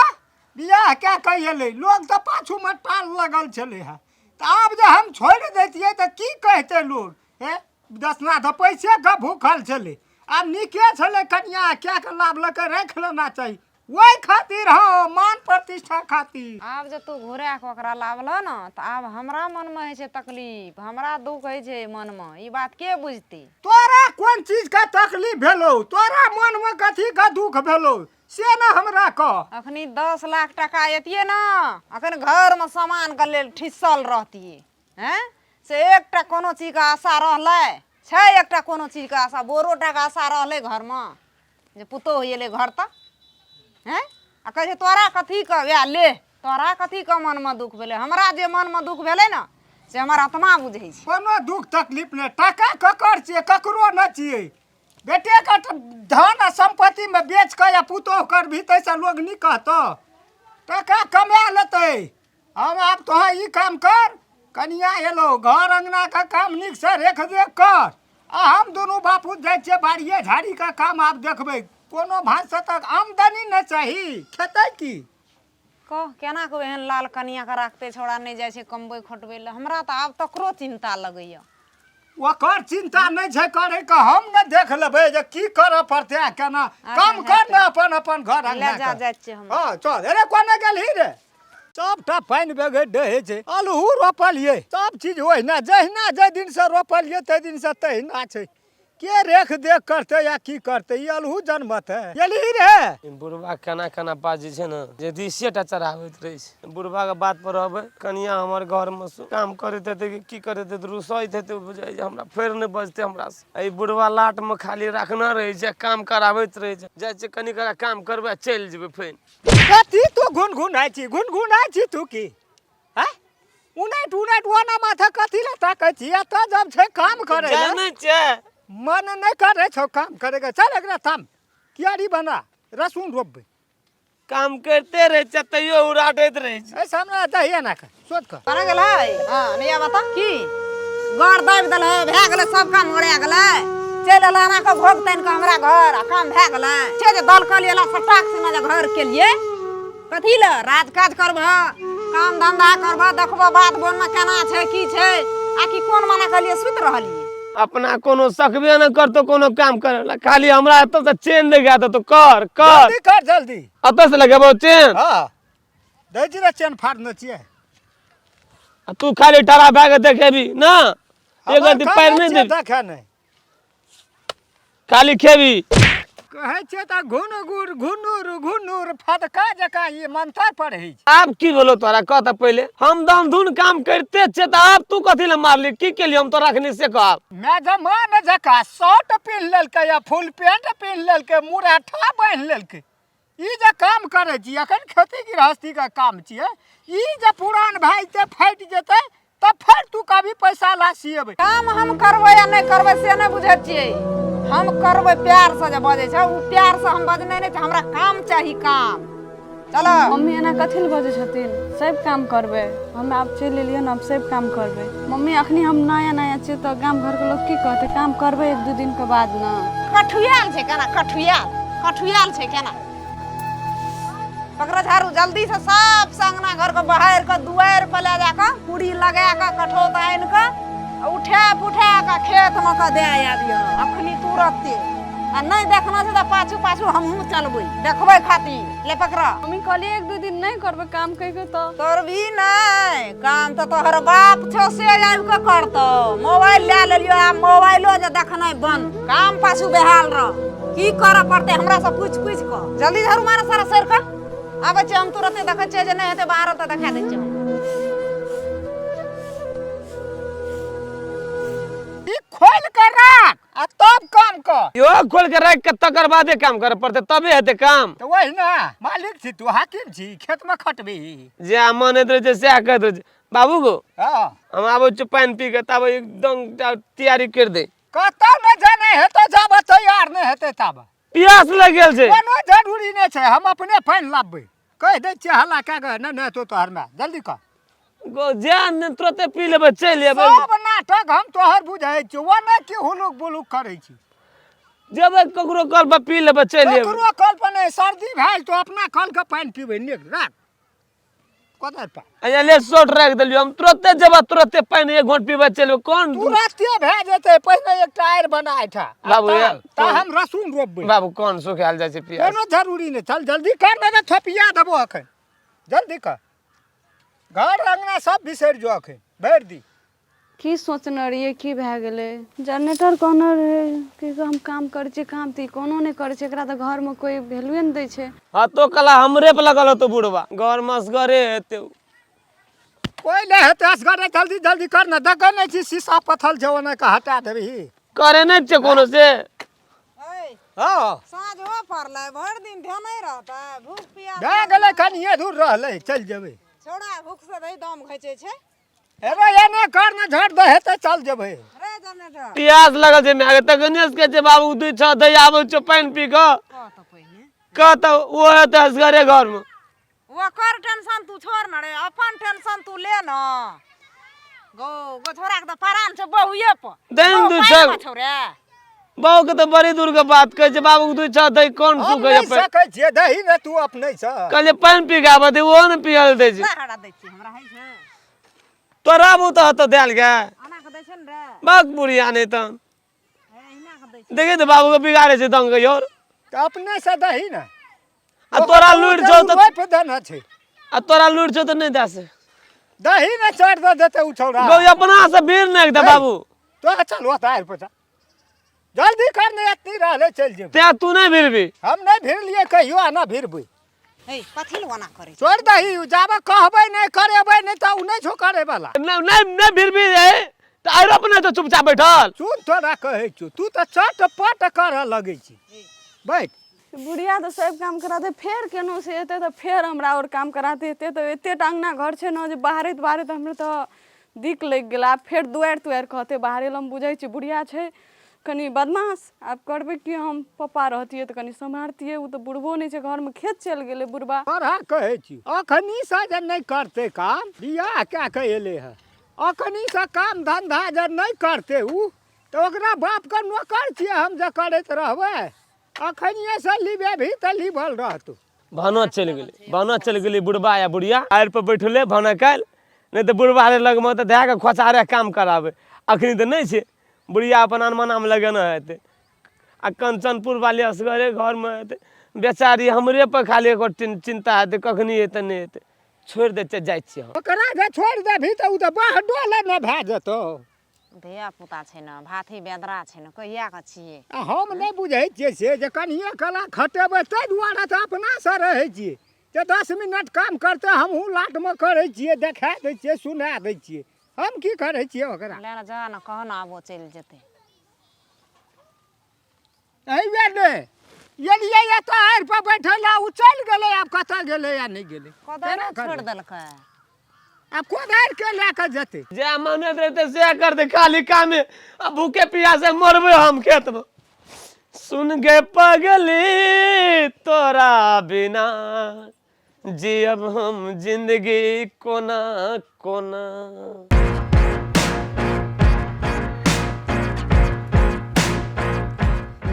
बियाह क्या कहि एलै लोग तऽ पाछू में टाल लगल छलै है तऽ आब जे हम छोड़ि दैतियै तऽ की कहते लोग हे दसना तऽ पैसे का भूखल छलै आब नीके छलै कनिया क्या के लाभ लके राख लेना चाही ओहि खातिर हाँ मान प्रतिष्ठा खातिर आब जे तू घुरा के ओकरा लावल न त आब हमरा मन में है छै तकलीफ हमरा दुख है छै मन में ई बात के बुझती तोरा कोन चीज का तकलीफ भेलो तोरा मन में कथी का दुख भेलो से न हमरा कह अखनी 10 लाख टका एतिए न अखन घर में सामान के लेल ठिसल रहतिए हैं से एकटा कोनो चीज के आशा रहलै छै एकटा कोनो चीज के आशा बोरो टका आशा रहलै घर में जे पुतोह एलै घर तक हैं आ कहे छै तोरा कथी के वैह ले तोरा कथी के मन में दुख भेलै हमरा जे मन में दुख भेलै न से हमर आत्मा बुझै छै कोनो दुख तकलीफ नहीं टका ककर छियै ककरो न छियै बेटे का धन आ संपत्ति में बेच के या पुतोह कर भी तैसे लोग नहीं कहतो टका कमा लेतै हम आब तोहा ई काम कर कनिया एलो घर अंगना का काम नीक से रेख देख कर आ हम दुनू बापू जाइ छियै बाड़िए झाड़ी का काम आब देखबै कोनो भांस तक आमदनी न चाही खेतै की कह केना के एहन लाल कनिया के राखते छोड़ा नहीं जाइ छै कमबै खटबै ले हमरा त आब तकरो चिंता लगैया ओकर चिंता नहीं छै करे के हम न देख लेबै जे की करऽ पड़तै आ केना काम कर न अपन अपन घर ले अंगना जा के। जाइ छै हम हाँ चल अरे कोने गेलही रे सबटा पानि बेगे डहे छै अल्हू रोपलिए सब चीज ओहिना जहिना जाहि दिन से रोपलिए ताहि दिन से तहिना छै के रेख देख करते या की करते ई अल्हू जन्मत है गेलही रे बुढ़वा केना बात जे छै ने जे दिसेटा चढ़ाबैत रहै छै बुढ़वा के बात पर रहबै कनिया हमर घर में काम करैत हेतै की करैत हेतै रुसैत हेतै बुझाइ जे हमरा फेर नहि बजतै हमरा से एहि बुढ़वा लाट में खाली रखना रहै छै काम कराबैत रहै छै जाइ छै कनी करा काम करबै चलि जेबै फेर कथी तू गुनगुनाइ छी तू की हैं उनाइट ओना माथा कथी ले ताकै छी एतऽ जब छै काम करे ले जानै छै मन नहीं करे छो काम करेगा चल एकरा थाम कियारी बना रसून रोपबै काम करते रहे छै तैयो उड़ाटैत रहे छै ए सामने दहिए ना कर सोच कर पर गेलै हां नहीं बता की गड़ दाबि देलै भए गेलै सब काम गड़े गेलै चल लाना के भोग तन के हमरा घर आ काम भए गेलै छे जे दल कल एला सटाक से ना जे घर के लिए कथी ल राज काज करबह काम धंधा करबह देखबह बात बोन में केना छै की छै आ कि कोन मना के लिए सुत रहलिए अपना कोनो सकबे न करतो कोनो काम करे खाली हमरा एत से चेन दे गया तो कर कर जल्दी कर जल्दी। अत से लगेबो चेन हाँ दे जी रे चेन फाड़ने छियै। आ तू खाली ठड़ा भए के देखेबी ना एक गति पैर नहीं दे देखे नहीं खाली खेबी कहै छै त घुनुर घुनुर घुनुर फटका जका ये मंत्र पढ़ै छै। आप की बोलो तोरा कह त पहले हम दम धुन काम करते छे त आप तू कथी ले मारली की के लिए हम तोरा अखनी से कहब मेजमान जका शर्ट पिन्ह लेलकै या फुल पैंट पिन्ह लेलकै मुरठा बांधि लेलकै ई जे काम करै छी अखन खेती गृहस्थी का काम छियै ई जे पुरान भाई से फट जेतै त फिर तू कभी पैसा ला सिएबै। काम हम करबै या नहीं करबै से नहीं बुझै छियै हम करबै प्यार से जे बजै छै उ प्यार से हम बजनै नहीं छै हमरा काम चाही काम चलो मम्मी एना कथी ले बजै छथिन सब काम करबै हम आब चलि एलियै न अब सब काम करबै मम्मी अखनी हम नया नया छियै त गाम घर के लोग की कहतै काम करबै एक दू दिन के बाद न कठुयाल छै केना कठुयाल छै केना पकड़ा झाड़ू जल्दी से सब संगना घर के बाहर के दुआर पे ले जाके पूरी लगा के कठोत आइन के उठा पुठा के खेत में के दे आबियो अखनी तुरंते आ नहीं देखना छै त पाछू पाछू हमहू चलबै देखबै खातिर ले पकड़ा मम्मी कहलिए एक दू दिन नहीं करबै काम कहि के त तोर भी नहीं काम तो तोहर बाप छौ से आबि के करतो मोबाइल ले लेलियो आ मोबाइलो जे देखनाइ बंद काम पाछू बेहाल रह की करे पड़ते हमरा से पूछ के जल्दी झाड़ू मार सारा सर का आबै छै हम तुरंते देखै छियै जे नहीं हेतै बाहर त देखा दै छियै ई खोल के राख आ तब काम कर। यो खोल के रख के तकर बादे काम करे पड़ते तबे हेते काम तो वही ना मालिक छी तू हाकिम छी खेत में खटबी। जे मन हेते जे सह कहत रहे बाबू गो हाँ हम आबो छ पानी पी के तब एकदम तैयारी कर दे कतौ न जाने हेतै जाब तैयार नहीं हेतै तब प्यास लग गेल छै कोनो जरूरी नहीं छै हम अपने पानी लाबबै कह दै छियै हल्ला कए के नहीं तो तोहर में जल्दी कर गो जान तुरंते पी लेबै चलि एबै सब नाटक हम तोहर बुझै छी वो नहीं कि हुलुक बुलुक करै छी जेबै ककरो कल पर पी लेबै चलि एबै ककरो कल पर नहीं सर्दी भेल तो अपना कल के पानी पीबै निक राख कदर पर अया ले शॉट रख देलियो हम तुरंते जेबै तुरंते पानी एक घोंट पीबै चलि कौन तुरंते भए जेतै पहिने एक टायर बनाय था बाबू यार, ता हम रसून रोपबै बाबू कौन सुखायल जाइ छै प्यास कोनो जरूरी नहीं चल जल्दी कर नहीं थपिया देबो अखन जल्दी कर घर अंगना सब बिसरि जो अखन भरि दी की सोचने रहिए की भए गेलै जनरेटर कहने रहे कि हम काम करै छी काम ती कोनो नहीं करै छै एकरा त घर में कोई वैल्यूए नहीं दै छै हाँ तो कला हमरे पे लगल होतो बुढ़वा घर मसगरे हेते कोई नहीं हेतै असगरे जल्दी जल्दी कर ना देखै नहीं छी शीशा पथल छै ओने के हटा देबही करे नहीं छै कोनो से हाँ साँझ हो पड़लै भर दिन ध्यान नहीं रहता भूख प्यास भए गेलै कनिए दूर रहलै चल जेबै छोड़ा भूख से दही दम घैचे छै हेरो एने कर ना झट दे हेतै चल जेबै रे जनरेटर प्यास लगल छै मैं त गणेश के छै बाबू दू छ दई आबै छ पानी पी के कह तो पहिने का त वो हेते असगरे घर में ओकर टेंशन तू छोड़ न रे अपन टेंशन तू ले न गो छोरा के त परान छ बहुए पर दिन दू छ छोरे बाबू के तो बड़ी दूर के बात कहै छै बाबू दू छ दई कौन हम सुखे नहीं सकै छियै दही ने तू अपने से कहले पानी पी के आबे दे वो न पियल दे छै हड़ा दै छी हमरा है छै तोरा बू तो हतो देल गे आना के दै छै न रे बाग बुढ़िया नहीं त एहिना के दै छै देखे तो बाबू के बिगाड़े छै दंग योर तो अपने से दही ना आ तोरा लूट छौ तो ओइ पे देना छै आ तोरा लूट छौ तो नहीं दे से दही ना चढ़ दे देते उ छौड़ा गो अपना से भीड़ नहीं दे बाबू तो चल वो तार पे जल्दी कर नहीं इतनी रहले चल जेबै ते तू नहीं भीड़बी हम नहीं भिड़ लिए कहियो आना भिड़बै हे कथि ल वना करे छोड़ दही जाबे कहबै नहीं करेबै नहीं तो उ नहीं छो करे वाला नहीं भीड़बी रे त आरो अपने तो चुपचाप बैठल सुन तोरा कहै छौ तू तो चटपट करऽ लगै छी बैठ बुढ़िया तो सब काम करा दे फिर केनो से एते तो फिर हमरा और काम कराते एते तो एते टांगना घर छे न जे बाहरे तो हमरे तो दिक लग गेला फिर दुआर तुआर कहते बाहरे लम बुझै छी बुढ़िया छे कनी बदमाश आब करबे कि हम पप्पा रहतिए तो कनी संभारतिए उ तो बुढ़बो नहीं छे घर में खेत चल गेले बुढ़बा तोरा कहै छी अखनी से जे नहीं करते काम बियाह क्या के एले है अखनी से काम धंधा जे नहीं करते उ तो ओकरा बाप का नौकर छियै हम जे करैत रहबै अखनिए से लिबे भी तऽ लिबल रहतौ। भानो चलि गेली बुढ़बा या बुढ़िया आएर पर बैठले भाना काल्हि नहीं तो बुढ़बा रे लगमे तऽ धए के खोचारे काम कराबे अखनी तऽ नहीं छै बुढ़िया अपन अनमनामे लगेने हेतै आ कंचनपुर वाली असगरे घरमे हेतै बेचारी हमरे पर खाली एगो चिंता हेतै कखनी हेतै नहीं हेतै छोड़ि दे जाइ छियै हम। ओकरा जे छोड़ि देबही तऽ उ तऽ बाहडोले ने भए जेतौ। धिया पुता छै ने भाथी बेदरा छै ने कहिया के छियै। आ हम नहि बुझै छियै से जे कनिए कला खटेबै ताहि दुआरे तऽ अपनासँ रहै छियै जे 10 मिनट काम करतै हमहूँ लाटमे करै छियै देखा दै छियै सुना दै छियै हम की करै छियै ओकरा। ले ना जा ना कह ना आबो चलि जेतै। अइबे ने एलियै एतऽ आएर पर बैठै लए उ चलि गेलै आब कतऽ गेलै या नहि गेलै कोदारि छोड़ि देलकै। आब कोदारि के लए कऽ जेतै। जे मने रहते से करते खाली कामे अब भूखे प्यासे मरबे हम खेत में। सुन गे पगली तोरा बिना जियब हम जिंदगी कोना कोना।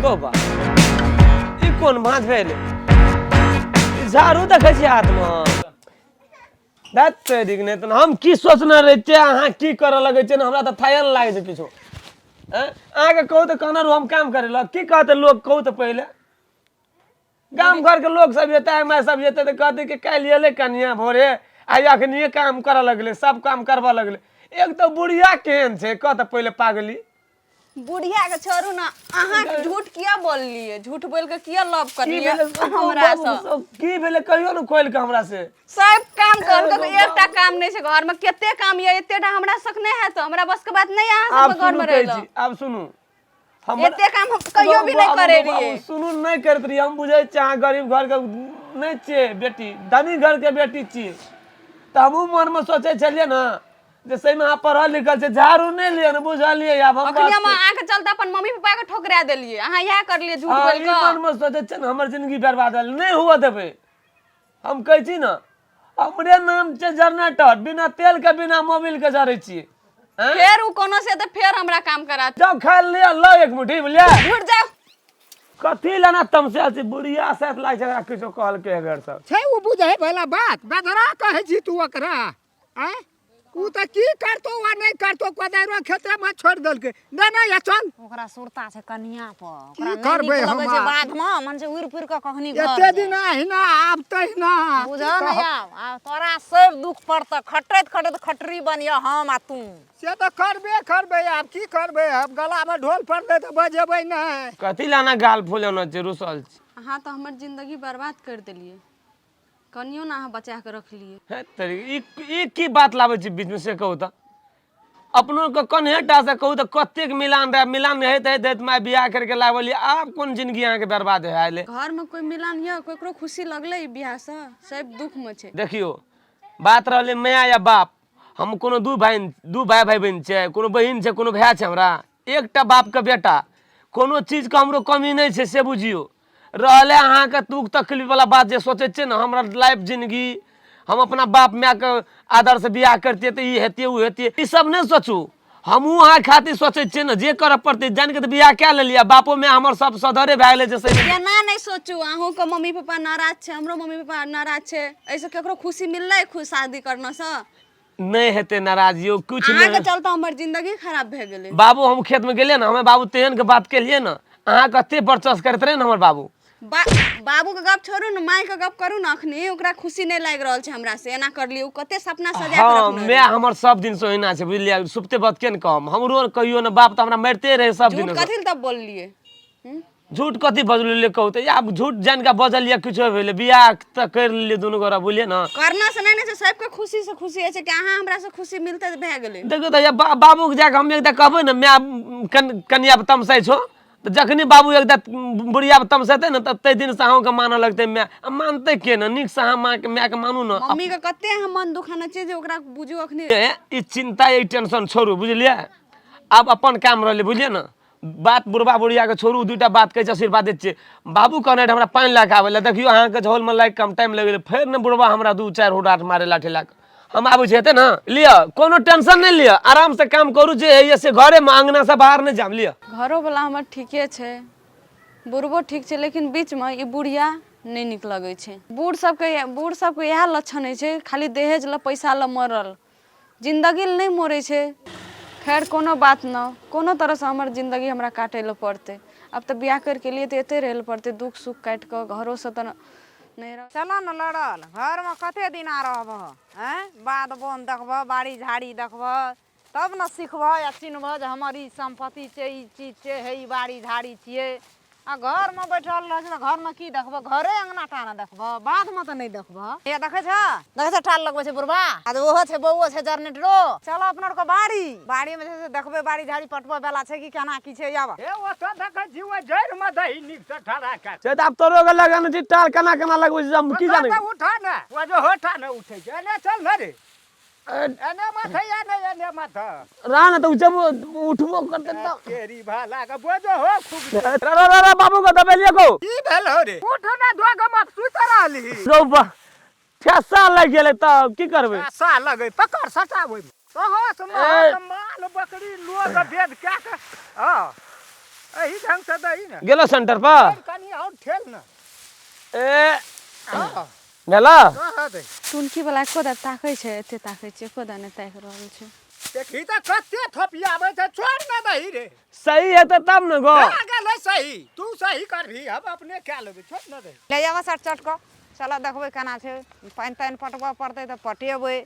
बाबा ई कोन भांज भेल झाड़ू देखै छी हाथ में नहीं तो हम की सोचने रहे अहाँ की करे लगे हमरा तो थायल लागे छै किछो अहाँके कहू तो कहना रू हम काम करे ला की कहते लोग कहू तो पहले गांव घर के लोग सब जेते मैं सब जेते तो कहते कि काल्हि एले कनिया भोरे आई अखनिए काम करे लगले सब काम करबा लगले। एक तो बुढ़िया केहन छै कह तो पहले पागली बुढ़िया के छोड़ू ना अहाँ झूठ किया बोललिए झूठ बोल के किया लव करलिए हमरा से की भेले कहियो न खोल के हमरा से सब काम कर के तो एकटा काम नहीं छै घर में केते काम ये एतेटा हमरा सक नहीं है तो हमरा बस के बात नहीं अहाँ सब घर में रहलो। अब सुनू हम एते काम हम कहियो भी नहीं करे रहिए। सुनू नहीं करत रही हम बुझे छी अहाँ गरीब घर के नहीं छिए बेटी धनी घर के बेटी छिए त हमहू मन में सोचे छलिए ना जे सही में अहाँ पढ़ल लिखल छै झाड़ू नहीं लिए न बुझलिए अब हम अखनी हम आके चलता अपन मम्मी पापा के ठोकरा देलिए अहाँ यह कर लिए झूठ बोल के मन में सोचे छ हमर जिंदगी बर्बाद भेल नहीं हुआ देबे हम कहै छी ना हमरे नाम छै जनरेटर बिना तेल के बिना मोबिल के जरै छी फिर उ कोनो से तो फिर हमरा काम करा जाओ खा लिया लो एक मुट्ठी बुझलिए झूठ जाओ कथी लेना तमसे छी बुढ़िया साथ लाग छै किछो कहल के अगर सब छै उ बुझै वाला बात बेदरा कहै छी तू ओकरा आय उ त की करतो वा नहीं करतो कोदारो खेते में छोड़ देलकै ना या चल ओकरा सुरता छै कनिया पर की ओकरा करबै नहीं लगे छै हम बाद में मन से उड़ फिर के कखनी घर एते दिन आहिना आब तहिना बुझा नहीं आ तोरा सब दुख पड़त खटैत खटैत खटरी बनिया हम आ तू से तो करबे आब की करबे अब गला में ढोल पड़ले तो बजेबै नहीं। कथी लाना गाल फुलौना छै रुसल छी अहाँ तो हमर जिंदगी बर्बाद कर देलिए कनियो ना अहाँ बचा के रख लिए। है तरी ई की बात लाबै छी बीच में से कहू त अपनो के कन्हेटा से कहू त कतेक मिलान रहे मिलान हेत मैं बियाह करके लावली आब कोन जिंदगी अहाँ के बर्बाद है आइले घर में कोई मिलन है कोकरो खुशी लगले बियाह से सब दुख में छै। देखियो बात रहले माया या बाप हम कोनो दू भाई भाई बहन छै कोनो बहिन छै कोनो भाई छै हमरा एकटा बाप के बेटा कोनो चीज के हमरो कमी नहीं छै से बुझियो रहले अहाँ के दुख तकलीफ वाला बात जे सोचे छै ना हमरा लाइफ जिंदगी हम अपना बाप माय के आदर से बियाह करते तो ई हेतिए उ हेतिए ई सब नहीं सोचू हमहू अहाँ खातिर सोचे छिए ना जे करऽ पड़ते जान के तो बियाह क्या ले लिया बापो में हमर सब सधरे भए गेले जैसे केना नहीं सोचू अहूँ के मम्मी पापा नाराज छै हमरो मम्मी पापा नाराज छै ऐसे केकरो खुशी मिलले खुश शादी करना से नहीं हेते नाराजियो कुछ अहाँ के नहीं चलता हमर जिंदगी खराब भए गेलै। बाबू हम खेत में गेलिए ना हमें बाबू तेहन के बात के लिए ना अहाँ कते बरचस करते रहे ना हमर बाबू बाबू के गप छोड़ू ना माय के गप करू ना अखनी ओकरा खुशी नहीं लाग रहल छै हमरा से एना कर लियो कते सपना सजा के हाँ रखने मैं हमर सब दिन सोहिना छै बुझलिए सुबते बात के न कम हमरो कहियो ना बाप त हमरा मारते रहे सब दिन झूठ कथि तब बोललिए झूठ कथी बजलिए कहू त आब झूठ जान के बजलिए किछो भेले बियाह त कर लिए दुनु गोरा बुझलिए ना करना से नहीं सबके खुशी से खुशी है कि अहाँ हमरा से खुशी मिलते त भए गेलै। देखो त बाबू के जाके हम एकदा कहबै ना मैं कनिया तमसाई छो तो जखनी बाबू एकदा बुढ़िया तमसेते ना तब ते दिन से अहूँ के मानऽ लगते मैं मानते के ना निक से अहाँ माँ के मानू ना मम्मी के कते हम मन दुखाना चाहिए ओकरा बुझू अखनी ई चिंता ई टेंशन छोड़ू बुझलिए अब अपन काम रहले बुझलिए ना बात बुढ़बा बुढ़िया के छोड़ू दूटा बात कहे आशीर्वाद दे छिए बाबू कहने हमरा पानी ला के आवे ला देखियो अहाँ के झोल में लाग कम टाइम लगे फिर न बुढ़बा हमरा 2-4 हुडाट मारे लाठी लाक हम आबू जेते ना लिया कोनो टेंशन नहीं लिया आराम से काम करू जे है से घरे में अंगना से बाहर नहीं जाम लिया घरो वाला हमर ठीके छै बुढ़बो ठीक छै लेकिन बीच में ई बुढ़िया नहीं नीक लगे छै बूढ़ सबके इएह लक्षण है छै खाली दहेज ल पैसा ल मरल जिंदगी ल नहीं मरे छै खैर कोनो बात न कोनो तरह से हमर जिंदगी हमरा काटे ल पड़ते अब तो बियाह करके लिए तो एते रहे पड़ते दुख सुख काट के घरों से तो नहीं रह चलो न लड़ल घर में कते दिन आ रहब हैं बाध बोन देखब बाड़ी झाड़ी देखब तब न सीखब या चिन्हब जे हमर ई संपत्ति छै ई चीज छै हे ई बाड़ी झाड़ी छियै आ घर में बैठल रह छै घर में की देखब घरे अंगना टाना देखब बाध में तो नहीं देखब ये देखे छै ठाल लगबै छै बुढ़बा आ ओहो छै बौओ छै जरनेटरो चलो अपना के बाड़ी में जे देखबे बाड़ी झाड़ी पटबे वाला छै कि केना की छै आब ए ओ तो देखै छी ओ जड़ में दही नीक से ठड़ा का से त अब तोरो के लगन छी टाल केना लगबै छी हम की जाने उठा ना वो जो होठा ना उठे छै एने चल ना रे एने माथा या नहीं एने माथा रान तो जब उठबो करते त तेरी भाला का बोझो हो खूब रा बाबू को दबेलिए को की भेल हो रे उठ ना दोग मत सुत रहली रो ठेसा लग गेले त की करबे सा लगे पकड़ सटावे तो हो माल बकरी लोग भेद क्या के हां एही ढंग से दही ना गेलो सेंटर पर कनी और ठेल ना ए हां भेला टुनकी वाला कोदा ताकै छै एते ताकै छै कोदा ने ताक रहल छै देखी त कते थपियाबै छै छोड़ ना दही रे सही है तो तब न गो गेलै सही तू सही करभी हम अपने क्या लेबै छोड़ ना दही ले जावा सट को चलो देखबे केना छै पानि तानि पटबा पड़तै तऽ पटेबै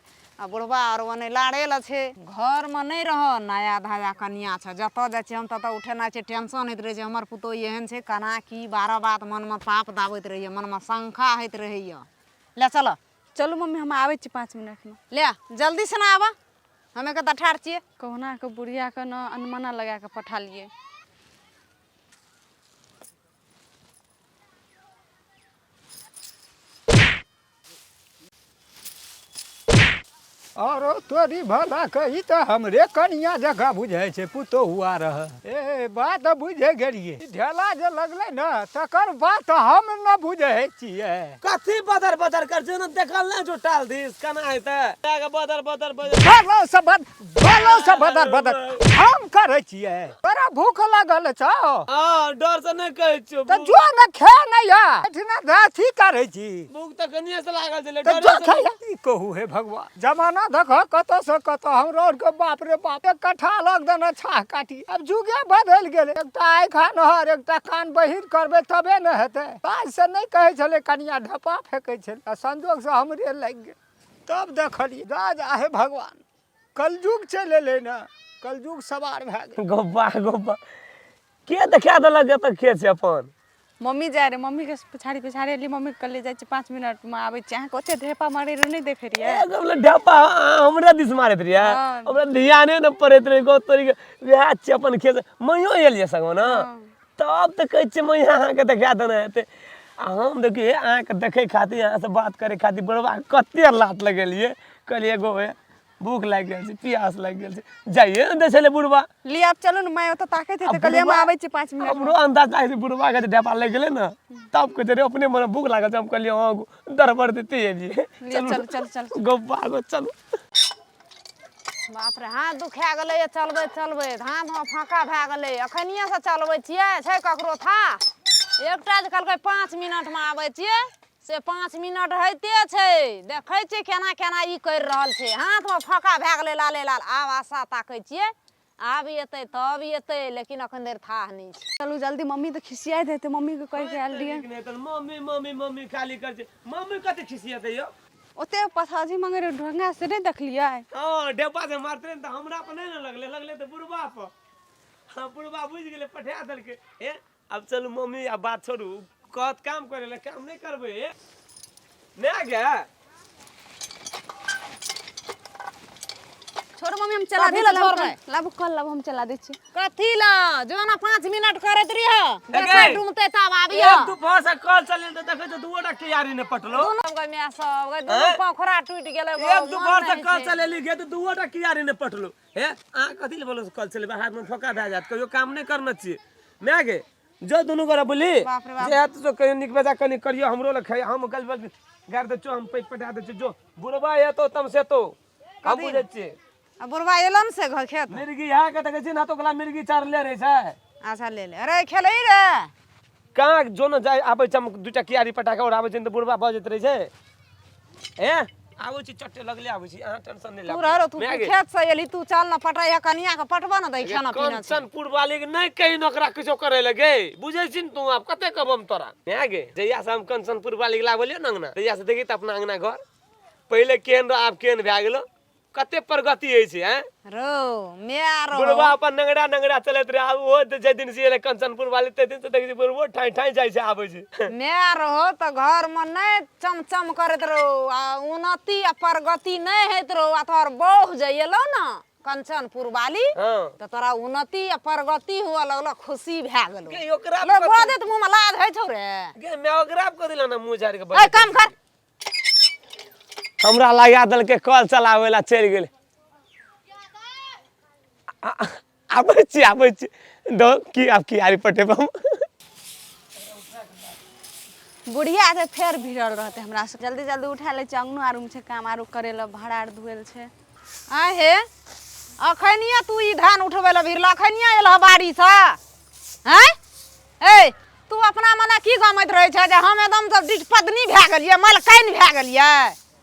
आ बुढ़बा और ओने लाड़ेल छै घर में नहीं रह नया धाया कनिया छै जतऽ जाइ छै हम ततऽ उठेना छै टेंशन होइत रहै छै हमर पुतोह एहन छै केना की 12 बात मन में पाप दाबैत रहैया मन में शंका होइत रहैया ले चलो चलू मम्मी हम आबै छी 5 मिनट में ले जल्दी से ना आबा हमें के ठाड़ छिए कहुना के बुढ़िया के न अनमना लगा के पठा लिए और तोरी भला कही तो हमरे कनिया जगह बुझे छै पुतो हुआ रह ए बात बुझे गेलिए ढेला जे लगले न तकर बात हम न बुझे छिए कथी बदर बदर कर जो न देखल न जो टाल दिस कना है त आगे बदर बोलो सब बदर बदर हम करे छिए तोरा भूख लागल छ हां डर से नहीं कहै छियो त जो न खा नहीं है इतना राथी करे छी भूख त कनिया से लागल छले त जो खा ई कहू हे भगवान जमाना देख कत से कत हमरा और के बाप रे बाप एक कट्ठा लग देना छाह काटी अब जुगे बदल गेले एकटा आइ खान हर एकटा कान बहिर करबे तबे न हेतै ताज से नहीं कहै छले कनिया ढपा फेकै छै संजोग से हमरे लग गेल तब देखली राज आहे भगवान कलयुग चले ले ना कलयुग सवार भए गेल गोब्बा के देखा देलक त के छै अपन मम्मी जाय रे मम्मी के पिछाड़ी एली मम्मी कल जाय छै 5 मिनट में आबै छै अहाँ ओते ढेपा मारे रे नहीं देखे रिया एकदम ढेपा हमरा दिस मारत रिया हमरा ध्याने न पड़त रे गो तोरी के वह छै अपन खेत मइयो एलिए संगो न तब त कहै छै मैं अहाँ के देखा देना हेते हम देखिए अहाँ के देखे खातिर अहाँ से बात करे खातिर बड़वा कते लात लगेलिए कहलिए गो भूख लाग गेल छै प्यास लाग गेल छै जाइए न देछले बुढ़वा ले आप चलू न मैं ओत ताकै थे त कहलिए हम आबै छी 5 मिनट हमरो अंदाज आइ बुढ़वा के ढेपा लग गेले न तब कहते रे अपने मन भूख लागल हम कहलिए हां दरबर देते एलिए चल गोब्बा गो चल बाप रे हाथ दुखा गेलै चलबै हाथ में फाका भए गेलै अखनिए से चलबै छियै छै ककरो था एकटा जे कहलकै 5 मिनट में आबै छियै से 5 मिनट होइते छै देखै छियै केना ई कर रहल छै हाथ में फाका भए गेलै लाले लाल आब आशा ताकै छियै आब एतै तब एतै लेकिन अखन देर था नहीं छै चलू जल्दी मम्मी तो खिसियाई देते मम्मी के कह के आल दिए मम्मी खाली कर छै मम्मी कते खिसियाते यो ओते पथाजी मंगे रे ढंगा से नहीं देखलिए हां ढेपा से मारते त हमरा पर नहीं न लगले त बुढ़वा पर हां बुढ़वा बुझ गेले पठा देलके ए अब चलू मम्मी अब बात छोड़ू कहत काम करे ले काम नहीं करबे ने आगे छोड़ मम्मी हम चला दे लब कल लब हम चला दै छी कथी ला जो ना 5 मिनट करत रही हो देखै डूमते तब आबियो एक दू भाष कल चले त देखै त दुओटा कियारी ने पटलो दोनों गय में सब गय दोनों पोखरा टूट गेलै एक दू भाष कल चले ली गे त दुओटा कियारी ने पटलो हे आ कथि ले बोलो कल चले हाथ में ठोका द जात कहियो काम नहीं करना चाहिए मैं आगे जो दोनों गोरा बोली जे हाथ तो कहीं निक बजा कनी करियो हमरो ल खाई हम कल गार दे चो हम पटा दे जो बुढ़वा ये तो तम से तो हम बुझे छी अब बुढ़वा एलन से घर खेत मिर्गी यहाँ के देखे छी ना तो गला मिर्गी चार ले रहे छै अच्छा ले ले अरे खेलै रे कहाँ जो न जाए आबै छै दूटा कियारी पटाके और आबै छै त बुढ़वा बजैत रहे छै ए आबै छी चट्टे लगले आबै छी अहाँ टेंशन नहीं तू ला रहो तू खेत से एली तू चल ना पटाइया कनिया के पटवा ना दे खाना पीना छै कंचनपुर वाली के नहीं कहीं नौकरा किछो करे लगे बुझे छी तू अब कते कबम तोरा यहाँ गे जहिया से हम कंचनपुर वाली के लाबलियो न अंगना तहिया से देखी त अपना अंगना घर पहले केहन रह आब केहन भए गेलो कते प्रगति होइ छै हैं रो मेया रो बुढ़वा अपन नंगड़ा नंगड़ा चलत रहे आब वो जे दिन से एले कंचनपुर वाली ते दिन से देखै छी बुढ़वा ठाई ठाई जाइ छै आबै छै मेया रहो त घर में नहीं चमचम करत रहो आ उन्नति आ प्रगति नहीं हैत रहो आ तोहर बहु जइलो ना कंचनपुर वाली हां त तोरा उन्नति आ प्रगति हुआ लगलो खुशी भए गेलो के ओकरा लोग बोले त मुंह में लाज है छौ रे गे मैं ओकरा को दिला ना मुंह झाड़ के ए काम कर हमरा लगा दल के कल चलावेला चल गेल आबै छी दो की आप की आरी पटे हम बुढ़िया से फेर भिड़ल रहते हमरा से जल्दी जल्दी उठा ले अंगनो आरूम छै काम आरू करे ला भाड़ा आर धुएल छै आ हे अखनिया तू ई धान उठबै ला भिरला अखनिया एलह बाड़ी से हैं ए तू अपना मने की गमैत रहै छै जे हम एकदम सब डिट पत्नी भए गेलियै मलकैन भए गेलियै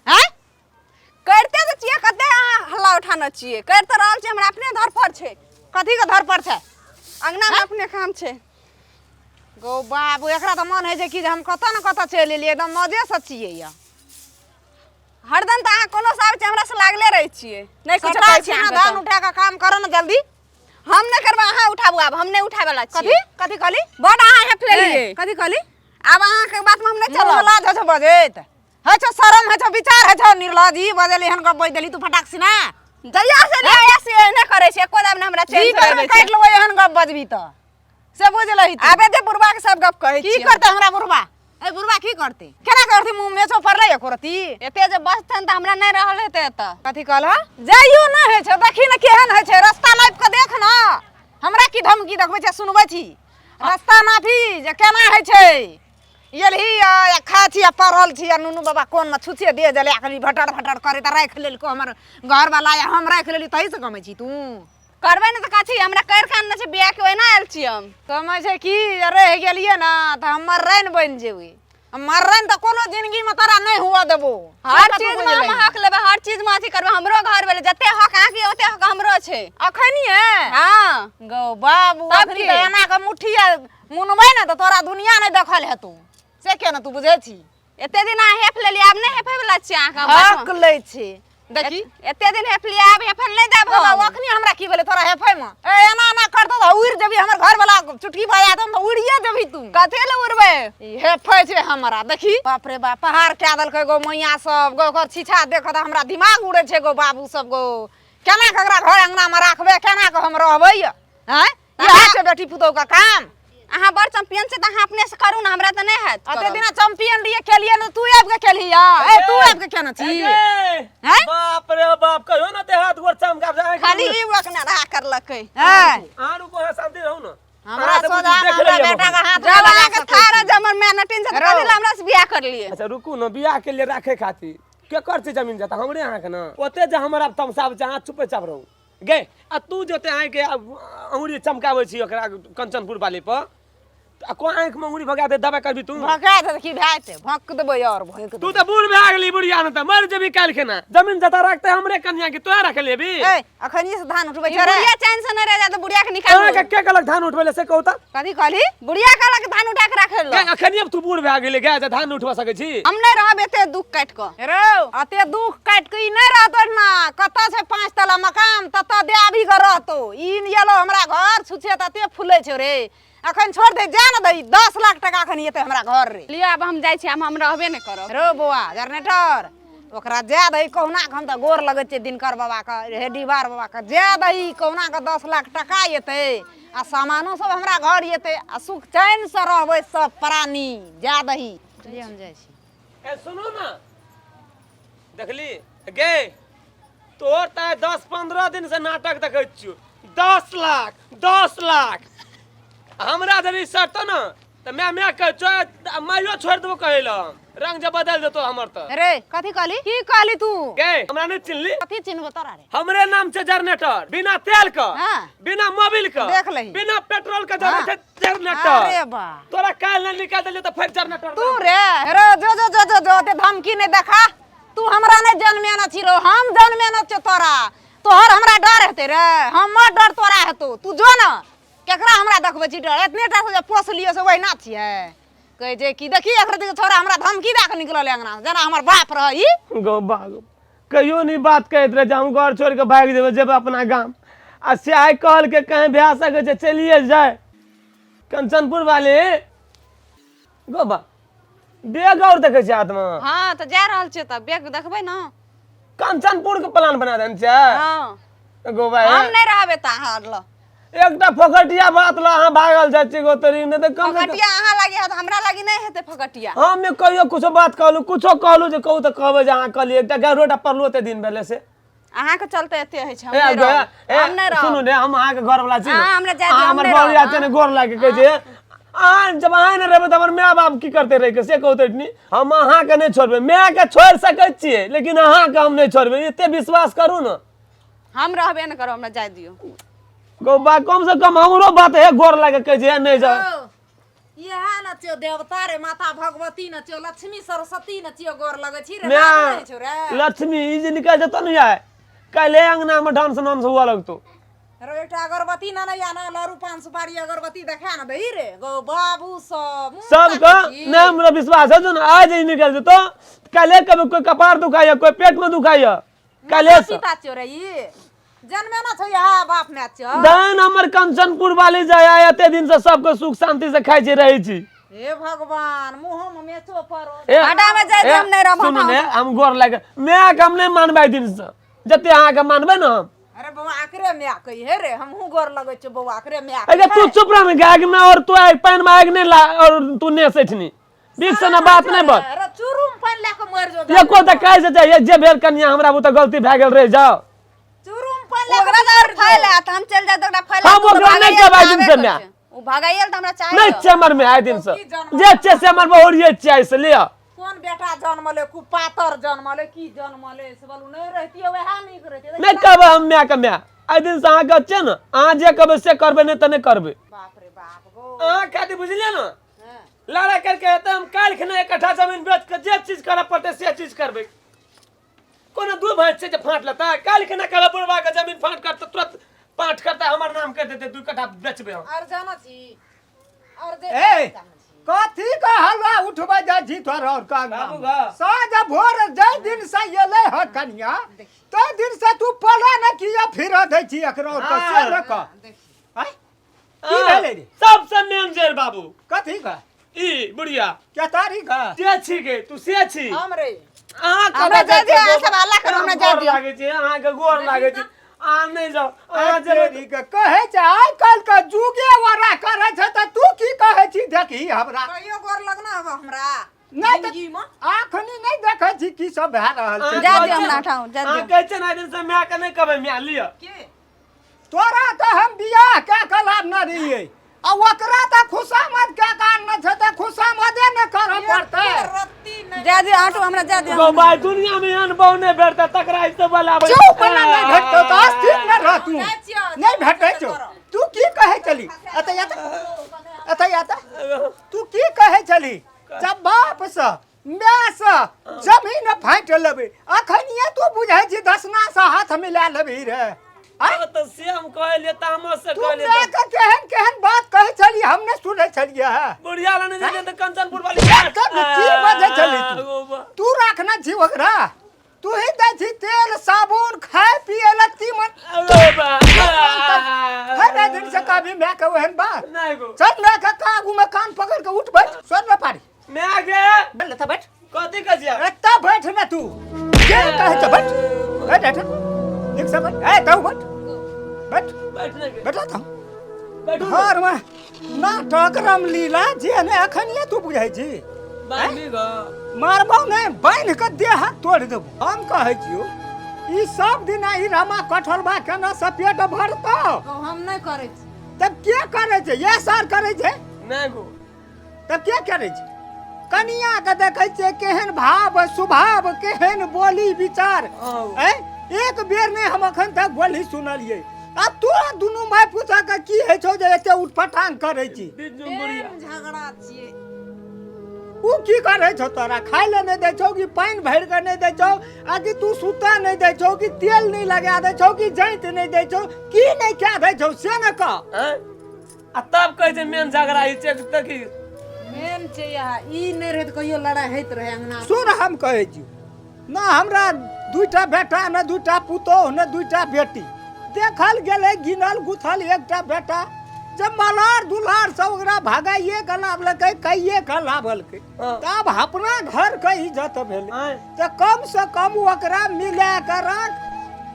हैं करते तो छिए कते अहाँ हल्ला उठाना छिए कर तो रहल छै हमरा अपने धर पर छै कथी के धर पर छै अंगना में अपने काम छै गो बाबू एकरा त मन है जे कि जे हम कत न कत चलि एलियै एकदम मजे से छियै या हरदम तो अहाँ कोनो साब छै हमरा से लागले रहै छिए नहीं कुछ कपड़ा कहै छै छीना धान उठा के काम करो न जल्दी हम नहीं करबा अहाँ उठाबू आब हम नहीं उठावे वाला कथी छिए कथी कहली बड अहाँ हेफ लेलिए कथी कहली आब अहाँ के बात में हम नहीं चलो चलब लाज हो बजेत है छ शरम है छ विचार है छ निर्लजी बजेली हन गप देली तू फटाक सिना जइया से लिया से नहीं करे छै एको दाम हमरा जी चेंज कर करबे काट लो एहन गप बजबी त से बुझलही तू आबे जे बुढ़वा के सब गप कहै की छी करते हमरा बुढ़वा ए बुढ़वा की करते केना करती मुंह में छो पड़ले करती एते जे बसथन त हमरा नहीं रहल हेते त कथी कहला जाइयो न है छ देखी न केहन है छ रास्ता नाप के देख न हमरा की धमकी देखबै छ सुनबै छी रास्ता नापी जे केना है छ येलही या खाची या पढ़ल छी या नुनू बाबा कोन में छुछे दे जले आखरी भटर भटर करे त राख लेल को हमर घर वाला या हम राख लेली तही से कमै छी तू करबै न त काची हमरा कर कान न छै बियाह के ओना आयल छी हम समय छै कि रह गेलिए ना त हमर रैन बन जेबै हमर रैन त कोनो जिंदगी में तोरा नहीं हुआ देबो हर चीज में हम हक लेबे हर चीज में अथी करबे हमरो घर वाले जते हक आके ओते हक हमरो छै अखनिए हां गो बाबू तब अखनी की? त एना के मुठिया मुनबै ना त तोरा दुनिया नहीं देखल हेतू से के न तू बुझै छी एते दिन आ हेफ लेली आब नहीं हेफे वाला छी अहाँ हक लै छी देखी एते दिन हेफ लिया आब हेफन नहीं देब बाबा हम अखनी हमरा की भेले तोरा हेफै में ए एना एना करतो त उड़ जेबी हमर घर वाला चुटकी बजा दम त उड़िए जेबी तू कथे ले उड़बे ई हेफै छै हमरा देखी बाप रे बाप पहाड़ कए देलकै गो मैया सब गो ओकर छीछा देखत हमरा दिमाग उड़ै छै गो बाबू सब गो केना ककरा घर अंगना में राखबे केना के हम रहबै हैं इएह छै बेटी पुतौ का काम अहाँ बड़ चैंपियन से त अहाँ अपने से करू ना हमरा त नहीं हैत अते दिना चैंपियन लिए खेलिए न तू आब के खेलिया ए तू आब के केना छी हैं बाप रे बाप कहियो ना ते हाथ गोर चमका जाए खाली ई वकना रहा करलकै हैं आरू को शांति रहू ना हमरा सोजा हमरा बेटा का हाथ जब लगा अहाँ के सकै थारा छी। जमर में नटिन से हेरो। कदिला हमरा से बियाह कर लिए अच्छा रुकू ना बियाह के लिए रखे खातिर के कर छै जमीन जाता हमरे अहाँ के ना ओते जे हमरा तमसाब छै हाथ चुपे चाप रहू गे आ तू जोते आइ के अंगुरी चमकाबै छी ओकरा कंचनपुर वाली पर आ को आंख में अंगुरी भगा दे दबा करबी तू भगा दे की भाइते भक देबै और भक तू तो बूढ़ भए गेली बुढ़िया न त मर जेबी काल के ना जमीन जता रखते हमरे कन्या के तोरा रख लेबी ए अखनी से धान उठबै ये छै रे बुढ़िया चैन से नहीं रह जा तो बुढ़िया के तोरा निकाल के गलत धान उठबे से कहू त कथी कहली बुढ़िया काला के धान उठा के रख लो अखनी अब तू बूढ़ भए गेली गे जे धान उठवा सकै छी हम नहीं रहब एते दुख काट के रो अते दुख काट के ई नहीं रहतो ना कत छै 5 तला मकान तत देबी घर रहतो ई येलो हमरा घर छुछे तते फुलै छै रे अखन छोड़ दे जा न दई 10 लाख टका अखन एते हमरा घर रे लियो अब हम जाय छी हम रहबे नहीं करब रो बुआ जनरेटर ओकरा जा दई कहुना के हम त गोर लगै छै दिनकर बाबा के हेडीवार बाबा के जा दई कहुना के 10 लाख टका एते आ सामानो सब हमरा घर एते आ सुख चैन से रहबै सब प्राणी जा दही चलिए हम जाइ छी ए सुनो ना देखली गे तोर त 10-15 दिन से नाटक देखै छियो 10 लाख हमरा जरी सटतो ना तो मैं कह माइयो छोड़ देबो कहला रंग जब बदल देतो हमर त रे कथी कहली की कहली तू के हमरा नहीं चिनली कथी चिन्ह तोरा रे हमरे नाम से जनरेटर बिना तेल का हाँ। बिना मोबिल का देख लही। बिना पेट्रोल का जनरेटर अरे बा तोरा काल न निकाल देले तो फिर जनरेटर तू रे रे जो ते धमकी नहीं देखा तू हमरा नहीं जन्मे न छिलो हम जन्मे न छ तोरा तोहर हमरा डर हेते रे हमर डर तोरा हेतो तू जो न केकरा हमरा देखबे छी डर एतने टा से पोस लियो से वही ना छिए कह जे की देखी एकरा दिके छोरा हमरा धमकी दे के निकलल अंगना जना हमर बाप रही गो बागो कहियो नहीं बात कहत रहे हम घर छोड़ के भाग जेबे जेबे अपना गांव आ से आइ कहल के कहीं ब्याह सके छै चलिए जाए कंचनपुर वाले गो बा बेग और देखे छै आत्मा हाँ तो जा रहल छै त बैग देखबै न कंचनपुर के प्लान बना देन छै हाँ गो भाई हम नहीं रहबे ता हारल एकटा फोकटिया बात ला हां भागल जाइ छी गोतरी ने त कम फगटिया अहाँ लागी है हमरा लागी नहीं हेते फगटिया हम में कहियो कुछो बात कहलु कुछो कहलु जे कहू त कहबे जे अहाँ कहली एकटा गारोटा पड़लो ते दिन भेले से अहाँ के चलते एते है हम ए नहीं रहब हम नहीं रहब सुनु ने हम अहाँ के घर वाला छी हाँ, हमरा जाय दियौ, हम हमर नहीं घर रहब, आते ने गोर लागे कहे जे अहाँ जब अहाँ ने रहबे त हमर माय बाप की करते रहे के से कहते इतनी हम अहाँ के नहीं छोड़बे माय के छोड़ सकै छियै लेकिन अहाँ के हम नहीं छोड़बे एते विश्वास करू न हम रहबे न करो हमरा जाय दियो गो बा कम से कम हमरो बात है गोर लागे कहे जे नहीं जा यह न छो देवता रे माता भगवती न छो लक्ष्मी सरस्वती न छो गोर लगे छी रे मैं छो रे लक्ष्मी ई जे निकल जतो नहीं आए काले अंगना में ढंग से नाम से हुआ लगतो अरे एकटा अगरबत्ती ना या ना लरू पान सुपारी अगरबत्ती देखा न दही रे गो बाबू सब का नहीं हमरा विश्वास है जो ना आज ही निकल जतो काले कभी कोई कपार दुखाया कोई पेट में दुखाया काले से सीता छो रे ई जन्मे ना छो यहाँ बाप ने छो दान हमर कंचनपुर वाली जाय एते दिन से सबके सुख शांति से खाइ छै रही छी हे भगवान मुंह में मेचो परो हटा में जाय हम नहीं रहब सुनु ने हम गोर लागे मैं हम नहीं मानबै दिन से जते अहाँ के मानबै न हम अरे बउआ आकरे में कही हे रे हमहू गोर लगै छ बउआ आकरे में अरे तू चुप रह में गाग में और तू आग पानी में आग नहीं ला और तू ने सेठनी बीच से ना बात नहीं बत अरे चुरुम पानी ला के मर जो ये को त काहे से चाहिए जे भेल कन्या हमरा वो त गलती भए गेल रह जाओ चुरुम पानी ला ओकरा तो और फाइल है त हम चल जाए तो ओकरा फाइल हम ओकरा नहीं कहबै दिन से मैं उ भागाइल त हमरा चाहिए नहीं चमर में आए दिन से जे छे से हमर बहुरिए चाहिए से लिया कोन बेटा जन्मले कुपातर जन्मले की जन्मले से बोलू नहीं रहती वह नहीं करते नहीं कहबै हम मैं के मैं आइ दिन से अहाँ के छै न अहाँ जे कहबै से करबै नहीं त नहीं करबै बाप रे बाप गो अहाँ खाती बुझलिए न लड़ा करके हेतै हम काल खना इकट्ठा जमीन बेच के जे चीज करऽ पड़तै से चीज करबै कोनो दू भैंस छै जे फाट लेता काल खना करऽ बुढ़वा के जमीन फाट करतै तुरंत पाठ करता हमर नाम कर देते 2 कट्ठा बेचबे हम और जाना छी और ए कथी का हलवा उठबा जा जी तोर और का बाबू गा साँझ भोर जय दिन से एले ह कन्या तो दिन से तू पला न किया फिर दै छी एकरो और का से रख आय की भेले रे सबसे मेन जेर बाबू कथी का ई बुढ़िया क्या तारीख है जे छी के तू से छी हम रे अहाँ हमरा जाय दियो अहाँ सब हल्ला करू हमरा जाय दियो लागे छै अहाँ के गोर लागे छै अहाँ नहीं जाओ अहाँ जे तेरी के कहे छ आइ काल का जुगे वरा करे छ त तू की कहे छी देखी हमरा कहियो गोर लगना हो हमरा नहीं जिंदगी में आखनी नहीं देखे छी की सब भए रहल छै जा दियो हमरा ठाउ जा अहाँ दियो कहै छै ना दिन से मैं के नहीं कहबै मैं लिया के तोरा तो हम बियाह के कलाब न रहिए आ ओकरा तो खुशामद के कारण न छ त खुशामदे न करऽ पड़तै रत्ती नहीं जा दियो आटो हमरा जा दियो गो भाई दुनिया में अनुभव नहीं भेटता तकरा इसे बोलाबै चुप न नहीं भेटतो तो अस्थिर न रह तू नहीं भेटै छौ तू की कहे चली अतै तू की कहे चली जब बाप से माय से जमीन फाइट लेबे अखनिए तू बुझै छी दसना से हाथ मिला लेबी रे अब तो सेम कहले त हम से तू कहले ले के केहन बात कहे चली हमने सुनै छलिए है बुढ़िया ने जे त कंचनपुर वाली की बजै छली तू रखना छी ओकरा तू ही दै छी तेल साबुन खाए पिए लत्ती मन हर दिन से कभी मैं के ओहन बात नहीं गो चल मैं के कागू में कान पकड़ के उठ बैठ सोन न पारी मैं गे बैठ ले बैठ कथी कजिया एता बैठ ना तू के कहे छ बैठ बैठ एक से बैठ ए कहू बैठ बैठ बैठने के बैठा था बैठू घर में नाटक रामलीला जे ने अखनिए तू बुझै छी बांधी गो मारबो नहीं बांध के देह हाथ तोड़ देबो हम कहै छियो ई सब दिन ई रामा कठलबा केना से पेट भरतो हम नहीं करे छी तब के करे छै ये सार करे छै नहीं गो तब क्या करे छी कनिया के देखै छियै केहन भाव स्वभाव केहन बोली विचार हैं एक बेर नहीं हम अखन तक बोली सुनलियै आ तोरा दुनू माय पूछा के की है छौ जे एते उठपटांग करे छी झगड़ा छियै उ की करे छौ तोरा खाय ले नहीं दे छौ कि पानी भर के नहीं दे छौ आ कि तू सुता नहीं दे छौ कि तेल नहीं लगा दे छौ कि जैत नहीं दे छौ की नहीं क्या दे छौ से न कह आ तब कहै छै मेन झगड़ा ई छै तकी मेन छै ई नहीं रहे तो कहियो लड़ाई होइत रहे अंगना सुन हम कहै छी ना हमरा दूटा बेटा न दूटा पुतोह न दूटा बेटी देखल गेलै गिनल गुथल एकटा बेटा जब मलार दुलार सब ओकरा भागाइए के लाभलकै कहिए के लाभलकै तब अपना घर के इज्जत भेलै तो कम से कम ओकरा मिला के राख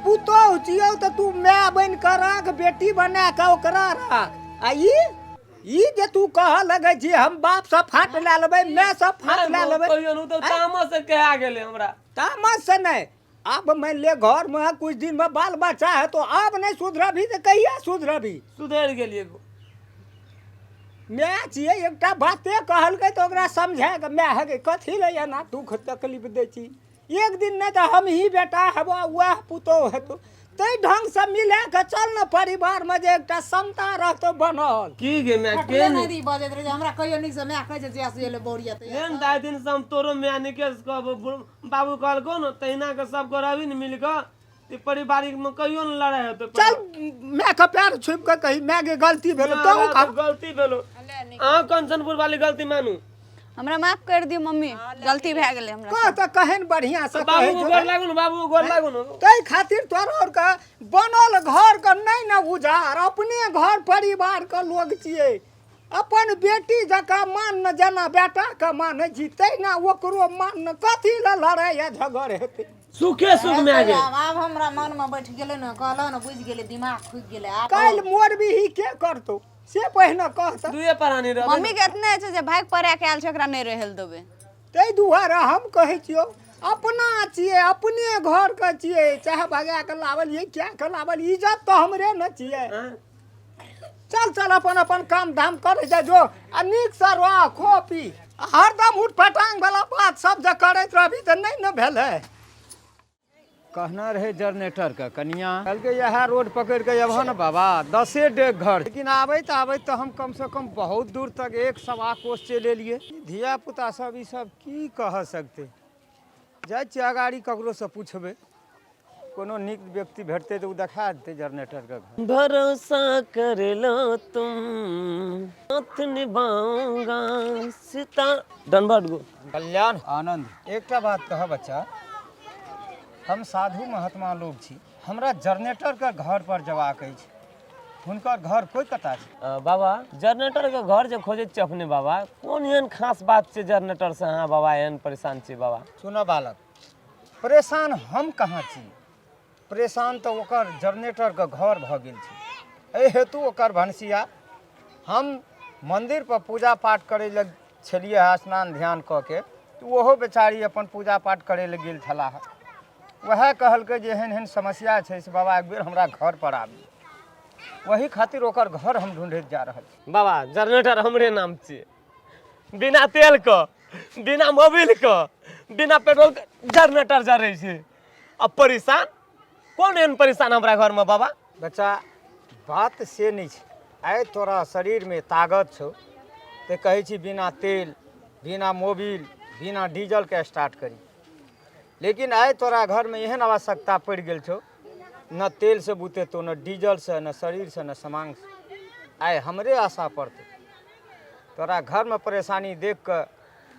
पुतोह छियौ तो तू माय बन के राख बेटी बना के ओकरा राख आ ई जे तू कह लगे छी हम बाप से फाट ले लेबै मैं से फाट ले लेबै कहियो न तो तामस से कहा गेले हमरा तामस से नहीं अब मान ले घर में कुछ दिन में बाल बच्चा है तो अब नहीं सुधरबी तो कहिया सुधरबी सुधर गेलिए मैं छियै एकटा बाते कहलकै तो ओकरा समझा के मैं है कथी ले एना दुख तकलीफ दै छी एक दिन नहीं तो हम ही बेटा हेबो वह पुतोह हेतौ तै ढंग से मिला के चल न परिवार में जे एकटा समता रहतो बनल की गे मैं के के नहीं बजैत रहे हमरा कहियो निक से मैं कहै छै जे से ले बोरिया ते एहन दाइ दिन से हम तोरो में निकेश बाबू कहलको न तहिना के सब करबी न मिल के ते पारिवारिक में कहियो न लड़ाई होते चल मैं का पैर छुप के कही मैं के गलती भेलो तो गलती भेलो अहाँ कंचनपुर वाली गलती मानू हमरा माफ कर दियो मम्मी गलती भए गेलै हमरा कह त कहन बढ़िया से कहै बाबू गोर लागू न बाबू गोर लागू न तै खातिर तोरा और का बनल घर का नहीं न उजार अपने घर परिवार का लोग छियै अपन बेटी जका मान न जना बेटा का मानै छी तैना ओकरो मान न कथी ल लड़ाई या झगड़ हेतै सुखे सुख में आ गेल आब हमरा मन में बैठ गेलै न कहला न बुझ गेलै दिमाग खुज गेलै आब काल मोर भी ही के करतो से पहिने कहत दुए परानी रह मम्मी के इतने छै जे भाग पड़ा के आयल छै ओकरा नहीं रहल देबै तै दुआरे हम कहै छियो अपना छियै अपने घर के छियै चाहे भगा के लावल ये क्या के लावल इज्जत तो हमरे न छियै चल चल अपन अपन काम धाम करे जा जो आ नीक से रह खो पी हरदम उठ पटांग वाला बात सब जे करैत रहबी त नहीं न भेलै कहना रहे जनरेटर का कनिया कल के यहाँ रोड पकड़ के अब न बाबा 10 डेग घर लेकिन आबैत तो हम कम से कम बहुत दूर तक 1.25 कोस चले लिए धिया पुता सब ई सब की कह सकते जाय छी अगाड़ी ककरो से पूछबे कोनो नीक व्यक्ति भेटते तो देखा देते जनरेटर का घर भरोसा कर लो तुम साथ निभाऊंगा सीता डनबट गो कल्याण आनंद एकटा बात कह बच्चा हम साधु महात्मा लोग छी हमरा जनरेटर के घर पर जवाक अछि हुनकर घर कोई कता छै बाबा जनरेटर के घर जे खोजे छी अपने बाबा कोन एहन खास बात छै जनरेटर से हाँ बाबा एहन परेशान छी बाबा सुनो बालक परेशान हम कहाँ छी परेशान तो ओकर जनरेटर के घर भ गेल छै एहि हेतु ओकर भनसिया हम मंदिर पर पूजा पाठ करे लग छलिए स्नान ध्यान क के तो ओहो बेचारी अपन पूजा पाठ करे लग गेल छला वह कहलकै जे एहन एहन समस्या छै से बाबा एक बेर हमरा घर पर आबी वही खातिर ओकर घर हम ढूंढैत जा रहल छी बाबा जनरेटर हमरे नाम छियै बिना तेल के बिना मोबिल के बिना पेट्रोल के जनरेटर जरै छै अब परेशान कौन एहन परेशान हमरा घर में बाबा बच्चा बात से नहीं छै आइ तोरा शरीर में ताकत छौ ते कहै छी बिना तेल बिना मोबिल बिना डीजल के स्टार्ट करी लेकिन आइ तोरा घर में एहन आवश्यकता पड़ गेल छौ न तेल से बुतेतो न डीजल से न शरीर से न समांग से आइ हमरे आशा पड़तौ तोरा घर में परेशानी देख के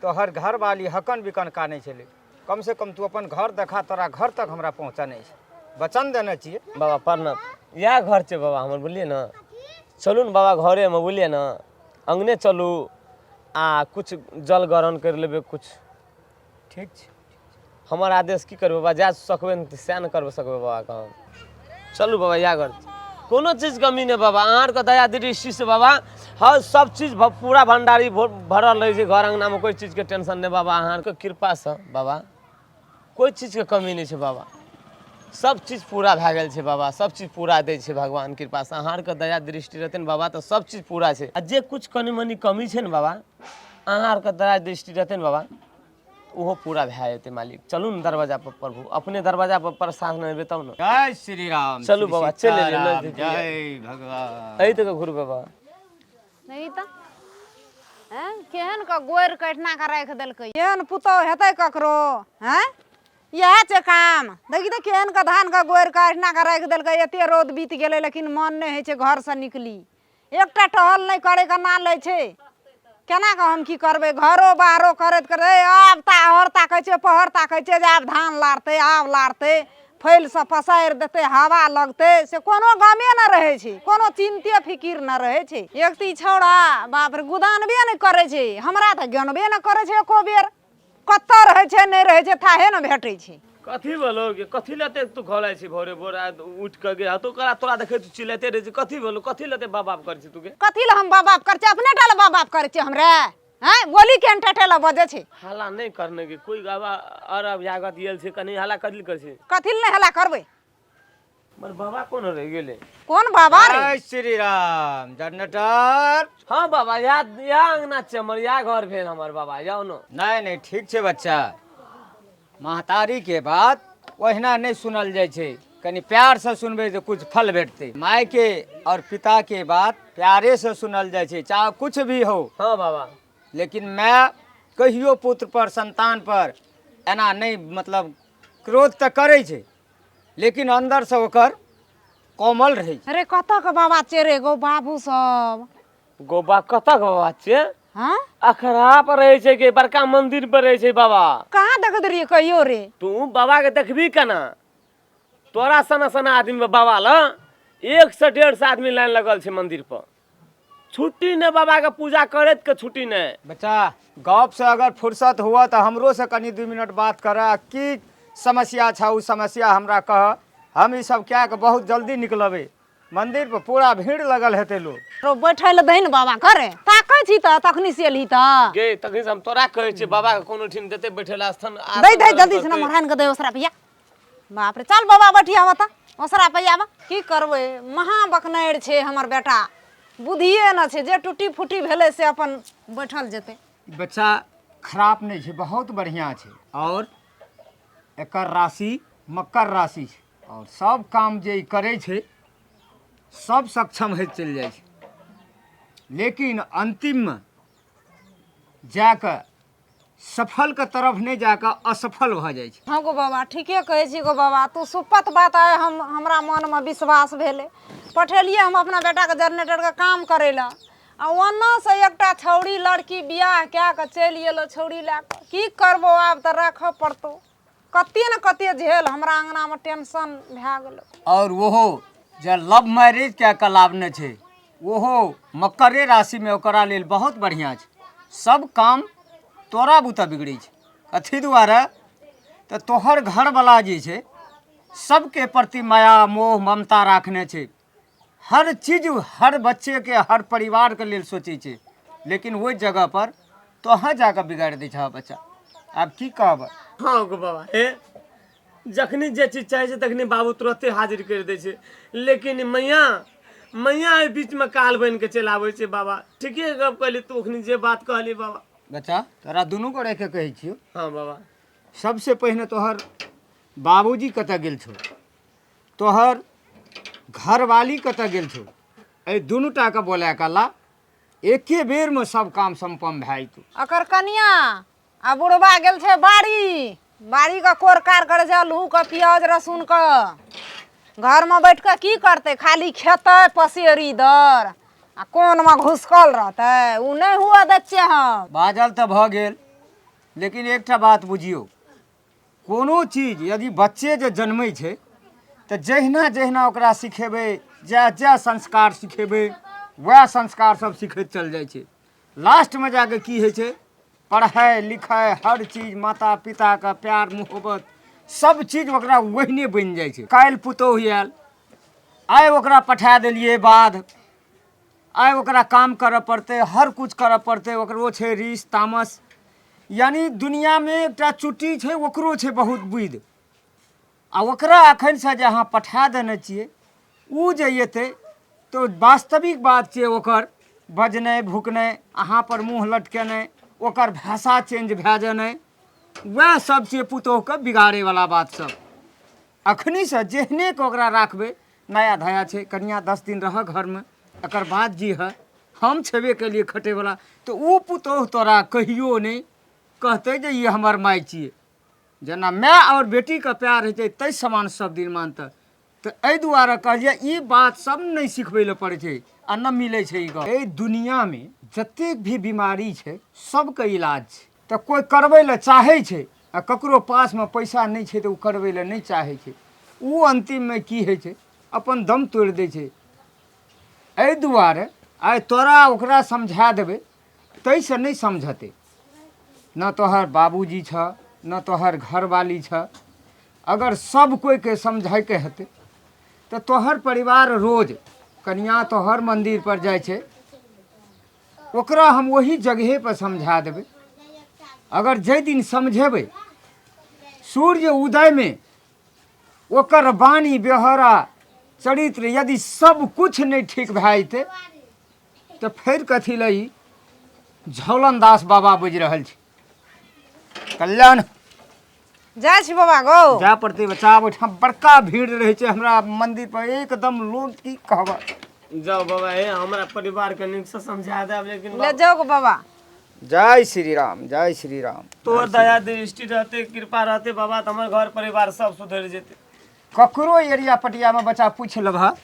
तोहर घर वाली हकन बिकन कानै छलै कम से कम तू अपन घर देखा तोरा घर तक हमरा पहुँचनै छै वचन देने छियै बाबा प्रणाम यह घर छै बाबा हमर बोलिए ना चलू न बाबा घरे में बोलिए ना अंगने चलू आ कुछ जल ग्रहण कर लेबै कुछ ठीक छै हमर आदेश की करबै बाबा जा सकबै न सएह न करबै सकबै बाबा काम चलू बाबा या घर कोनो चीज कमी नहीं बाबा अहाँ के दया दृष्टि से बाबा हर सब चीज पूरा भंडारी भरल रहे छै घर अंगना में कोई चीज के टेंशन नहीं बाबा अहाँ के कृपा से बाबा कोई चीज के कमी नहीं छै बाबा सब चीज पूरा भए गेल छै बाबा सब चीज पूरा दै छै भगवान कृपा से अहाँ के दया दृष्टि रहतै न बाबा तो सब चीज पूरा छै आ जे कुछ कनी मनी कमी छै न बाबा अहाँ के दराज दृष्टि रहते न बाबा ओहो पूरा भए जेतै मालिक। चलू ने दरवाजा पर प्रभु, अपने दरवाजा पर प्रसाद नहीं देबै तब न। जय श्री राम। चलू श्री बाबा, चल एलियै सीताराम, नजदीक। जय भगवान। एहि तक घुर बाबा। नहीं तो हैं केहन का गोर कटना का राख देलकै। केहन पुतौ हेतै ककरो हैं यह छै काम। देखी तो केहन का धान का गोर काटना का राख देलकै। एते रौद बीत गेलै लेकिन मन नहीं है छै घर से निकली। एकटा टहल नहीं करे का ना लै छै। केना का हम की करबै घरो बाहरो करैत करैत आब ताहर ताकै छै पहर ताकै छै जे आब धान लारतै आब लारतै फैल से पसारि देतै हवा लगतै से कोनो गामे न रहै छै, कोनो चिंते फिकिर न रहै छै। एकती छौड़ा बाप रे गुदानबे नहि करै छै, हमरा तऽ ज्ञानबे न करै छै एको बेर। कतऽ रहै छै नहि रहै छै थाहे न भेटै छै। कथी बोलो के कथी लेते तू घोलाइ छी भोरे भोर उठ के गे तो करा तोरा देखे तू चिल्लाते रहे छी। कथी बोलो कथी लेते बाप बाप कर छी तू के। कथी ला हम बाप बाप कर छै अपने डाल बाप बाप कर छै हमरे हैं बोली केहन ठठेला बजे छै। हल्ला नहीं करने के कोई गावा अरब यागत येल छै कनी हल्ला कथी कर छी। कथी ला हल्ला करबै। मर बाबा कोन रह गेले। कोन बाबा रे। जय श्री राम। जनरेटर। हाँ बाबा या अंगना छै हमर या घर भेल हमर बाबा जाओ न। नहीं नहीं ठीक छै बच्चा। महतारी के बात ओहिना नहीं सुनल जाय छै, कनी प्यार से सुनबे तो कुछ फल भेटते। माय के और पिता के बात प्यारे से सुनल जाय छै चाहे कुछ भी हो। हाँ बाबा। लेकिन मैं कहियो पुत्र पर संतान पर एना नहीं मतलब क्रोध तो करे छै लेकिन अंदर से ओकर कोमल रहे छै। अरे कतऽ के बाबा चेरे गो बाबू सब। गोबा कतक बाबा छै। हाँ अखरा पर रहे छै के बड़का मंदिर पर रहे छै बाबा। कहाँ देखत रहिए कहियो रे। तू बाबा के देखबी केना तोरा सना सना आदमी बाबा ला 1 से 1.5 आदमी लाइन लगल छै मंदिर पर। छुट्टी ने बाबा के पूजा करत के छुट्टी ने। बच्चा गप से अगर फुर्सत हुआ तो हमरो से कनी 2 मिनट बात कर की समस्या छा उ समस्या हमरा कह। हम ई सब क्या के बहुत जल्दी निकलबे। मंदिर पर पूरा भीड़ लगल हेते लोग। रो बैठल दहिन बाबा करे ताकै छी त तखनी से एलही त गे तखनी से हम तोरा कहै छी बाबा के कोनो ठिन देते बैठेला स्थान दे दे जल्दी से नंबर हान के दे ओसरा भैया। बाप रे चल बाबा बैठिया बता ओसरा भैया की करबै महा बकनैर छै हमर बेटा बुद्धिए न छै जे टूटी फूटी भेले से अपन बैठल जेते। बच्चा खराब नहीं है बहुत बढ़िया है और एकर राशि मकर राशि है और सब काम जे करे छे सब सक्षम है चल जाए छे। लेकिन अंतिम में जाकर सफल के तरफ नहीं जाकर असफल भ जाए छे। हाँ गो बाबा ठीके कहै छी गो बाबा तू सुपत बात आए हमरा मन में विश्वास भेले। पठेलिए हम अपना बेटा के जनरेटर के काम करे ला आ ओना से एकटा छौड़ी लड़की बियाह क्या के चलि गेलो छौड़ी ला की करबो आब त राखऽ पड़तो। कते न कते झेल हमरा अंगना में टेंशन भए गेलो। और वोहो जे लव मैरिज क्या कलावने छे वोहो मकरे राशि में ओकरा लेल बहुत बढ़िया छे। सब काम तोरा बुता बिगड़ी छे कथी दुआरे तो तोहर घर वाला जे छे सबके प्रति माया मोह ममता राखने छे। हर चीज हर बच्चे के हर परिवार के लिए सोचे छे लेकिन वही जगह पर तो जाकर बिगाड़ दी छा बच्चा। आब की कहब। हाँ गो बाबा हे जखनी जे चीज चाहे छै तखनी बाबू तुरंते हाजिर कर दे छै। लेकिन मैया एहि बीच में काल बन के चल आवे छै बाबा। ठीके गप कहली तू अखनी जे बात कहली बाबा। बच्चा तोरा दुनू को रेखे कहे छियो। हाँ बाबा। सबसे पहले तोहर बाबूजी कतऽ गेल छौ तोहर घरवाली कतऽ गेल छौ ए दुनूटा के बोला कला एके बेर में सब काम संपन्न भए जेतौ। अकर कनिया आ बुढ़बा गेल छै बाड़ी का कोर कार करे छै आलू का प्याज रसुन का। घर में बैठ के की करते खाली खेते पसेरी दर आ कोन में घुसकल रहते उ नहीं हुआ दच्चे हम। बाजल तऽ भऽ गेल लेकिन एकटा बात बुझियो कोनो चीज यदि बच्चे जे जन्मै छै तऽ जहिना जहिना ओकरा सिखेबै जे संस्कार सिखेबै वह संस्कार सब सिखैत चल जाइ छै। लास्ट में जाके की होइ छै पढ़ाई लिखाई हर चीज माता पिता का प्यार मोहब्बत सब चीज ओकरा वहिने बनि जाइ छै। काल्हि पुतौह आयल आइ ओकरा पठा देलिए बाद आइ ओकरा काम करऽ पड़तै हर कुछ करऽ पड़तै ओकरो छै रीस तामस यानी दुनिया में एकटा चुट्टी छै ओकरो छै बहुत बुद्धि आ ओकरा अखन से जे अहाँ पठा देने छियै उ जे एतै तो वास्तविक बात छै ओकर बजनाइ भुकनाइ अहाँ पर मुँह लटकेनाइ ओकर भाषा चेंज भए जेनाइ, वएह सब छियै पुतोहूके बिगाड़ैवला बात सब। अखनी से जेहने के ओकरा राखबै, नया धया छै, कनिया 10 दिन रह घरमे, एकर बाद जी है, हम छेबे के लिए खटेवला, तो ओ पुतोह तोरा कहियो नहीं कहते जे ये हमर माय छियै। जेना माय और बेटीके प्यार होइ छै ताहि समान सब दिन मानतै। तऽ एहि दुआरे कहलिए ई बात सब नहीं सिखबै लए पड़ै छै आ न मिलै छै। ई गप एहि दुनियामे जतेक भी बीमारी छै सबके इलाज छै। तऽ कोई करबै लए चाहै छै आ ककरो पासमे पैसा नहीं छै तऽ ओ करबै लए नहीं चाहै छै। ओ अंतिममे की होइ छै, अपन दम तोड़ि दै छै। एहि दुआरे आइ तोरा ओकरा समझा देबै, ताहिसँ नहीं समझतै। न तोहर बाबूजी छ, न तोहर घरवाली छ। अगर सब कोइके समझाइके हेतै तऽ तोहर परिवार रोज कनिया तोहर मंदिर पर जाइ छै, ओकरा हम वही जगहे पर समझा देबै। अगर जाहि दिन समझेबै, सूर्य उदय में ओकर वाणी व्यवहारा चरित्र यदि सब कुछ नहीं ठीक भए जेतै तऽ फिर कथी लए ई झौलन दास बाबा बुझि रहल छै। कल्याण जाइ छी बाबा गो। जाय पड़तै बच्चा, ओहिठाम बड़का भीड़ रहै छै हमरा मंदिर पर, एकदम लोग की कहबा। जाओ बाबा, हे हमरा परिवार के नीक से समझा देब, लेकिन ले जाओ गो बाबा। जय श्री राम, जय श्री राम। तोहर दया दृष्टि रहते, कृपा रहते बाबा, तो हमर घर परिवार सब सुधर जेते। ककरो एरिया पटिया में बच्चा पूछ लेबह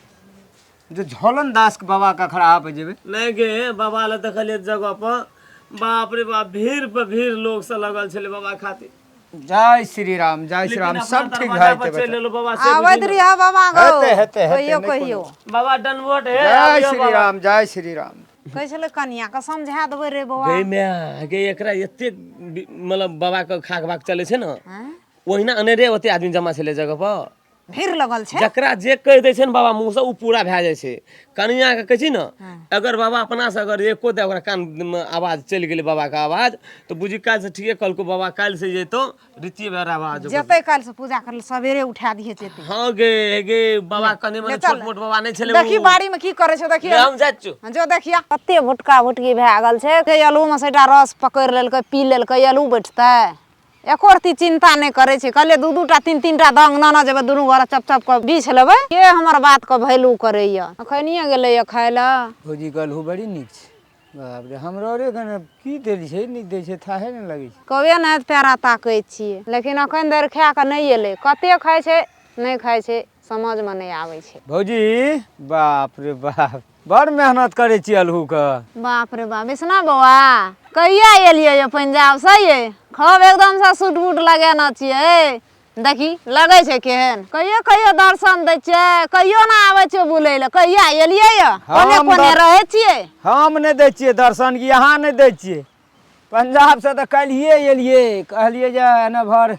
जो झौलन दास के बाबा का खड़ा पे जेबे। नहीं गे बाबा ले देखलिए जगह पर, बाप रे बाप, भीड़ पे भीड़ लोग से लगल छले बाबा खातिर। जय श्री राम, जय श्री राम। सब ठीक है बाबा आवत रहिया बाबा गो। हेते कहियो कहियो बाबा डनवोट है। जय श्री राम, जय श्री राम। कहै छले कनिया के समझा देबै रे बाबा। गे मैं गे एकरा एते मतलब बाबा के खाक भाग चले छे ना, हैं? ओहिना अनेरे ओते आदमी जमा छले जगह पर। भीड़ लगल छै। जकरा जे कह दे छै न बाबा मुंह से उ पूरा भए जाय छै। कनिया के कहै छी न, अगर बाबा अपना से अगर एको दे ओकरा कान में आवाज चल गेलै बाबा के आवाज, तो बुझी काल से ठीके कल को बाबा काल से जेतो रीति बेर आवाज जतै काल से पूजा कर सवेरे उठा दिए जेतै। हां गे गे बाबा कने में छोट मोट बाबा नहीं छले। देखी बाड़ी में की करे छै, देखिए हम जात छु जो देखिया कते भुटका भुटकी भए गेल छै। के आलू में सेटा रस पकड़ लेलकै, पी लेलकै, आलू बैठतै। एको रती चिंता नहीं करे छै। कहले दू दूटा तीन तीनटा दंग नाना जेबे दुनू घर चप चप के बीछ लेबै। के हमर बात के वैल्यू करैया। अखनिए गेलै या खाय ला। भौजी कहलहु बड़ी नीक छै। बाप रे, हमरो रे कने की देल छै, नीक दै छै, थाहे नहीं लगै छै। कबे ने प्यारा ताकै छियै, लेकिन अखन देर खा के नहीं एलै। कते खाय छै नहीं खाय छै समझ में नहीं आबै छै। भौजी बाप रे बाप, बड़ मेहनत करे छी अलहू के। बाप रे बाप, विष्णा बौआ कहिया एलियै ये पंजाब से ये? खूब एकदम से सूट बूट लगाना छियै। देखी लगे छै केहन। कहियो कहियो दर्शन दै छियै, कहियो ना आबै छै बुलै ले। कहिया एलियै ये? कोने कोने रहै छियै? हम नहीं दै छियै दर्शन, की यहाँ नहीं दै छियै। पंजाब से तो कलिए एलियै, कहलिए जे एना भर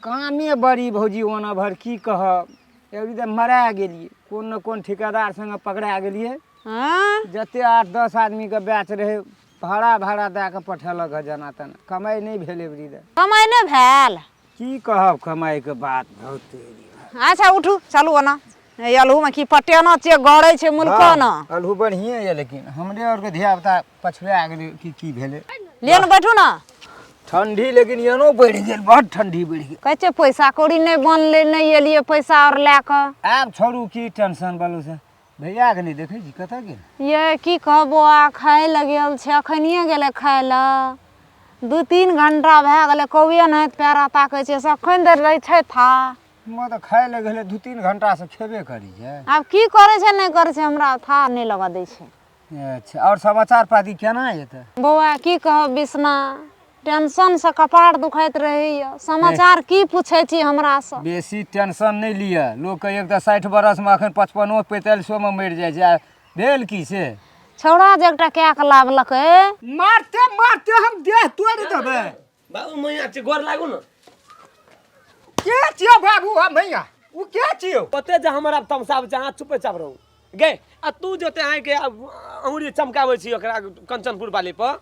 कामे बड़ी भौजी, ओना भर की कहब। एकदम मरा गेलिए, कोन न कोन ठेकेदार संगे पकड़ा गेलिए। हाँ? जते 8-10 आदमी के बैच रहे, भाड़ा दे के पठेलक है जना तना। कमाई नहीं भेले बड़ी दे। कमाई नहीं भेल? की कहब कमाई के बात बहुत। अच्छा उठू चलू ओना। अलहू में की पटेना छियै, गड़ै छै मुल्को न। अलहू बढ़िए है, लेकिन हमरे और के धिया पुता पछुआ गेलै की भेले। लेन बैठू ना। ठंडी लेकिन एनो बढ़ गेल, बड़ ठंडी बढ़ गेल। कहै छै पैसा कौड़ी नहीं बनले, नहीं एलियै पैसा और लए कऽ। आब छोड़ू की टेंशन बोलू से। भैया के नहीं देखे छी कतऽ गेल? ये की कहबो, आ खाय लए गेल छै, अखनिए गेलै खाय लए। 2-3 घंटा भए गेलै, कौए नहीं प्यारा ताकै छै, सखन देर रहै छै था। मैं तो खाए लगे गेले 2-3 घंटा से खेबे करी है। आब की करे छै नहीं करे छै हमरा था नहीं लगा दै छै। अच्छा, और समाचार पाती केना हेतै? बौआ की कहब बिसना, टेंशन से कपार दुखाइत रहैया। समाचार की पूछे छी हमरा से? बेसी टेंशन नहीं लिया। लोग के एक 60 बरस में अखन 55-45 में मर जाए छै। भेल की से? छौड़ा जे एकटा कए के लावलकै, मारते मारते हम देह तोड़ देबै। बाबू मैया छै, गोर लागू न। के छियो बाबू हम भैया? उ के छियो? पते जे हमर अब तमसा जहां चुपे चाप रहू गे। आ तू जते आइ के अंगुरी चमकाबै छी ओकरा कंचनपुर वाली पर,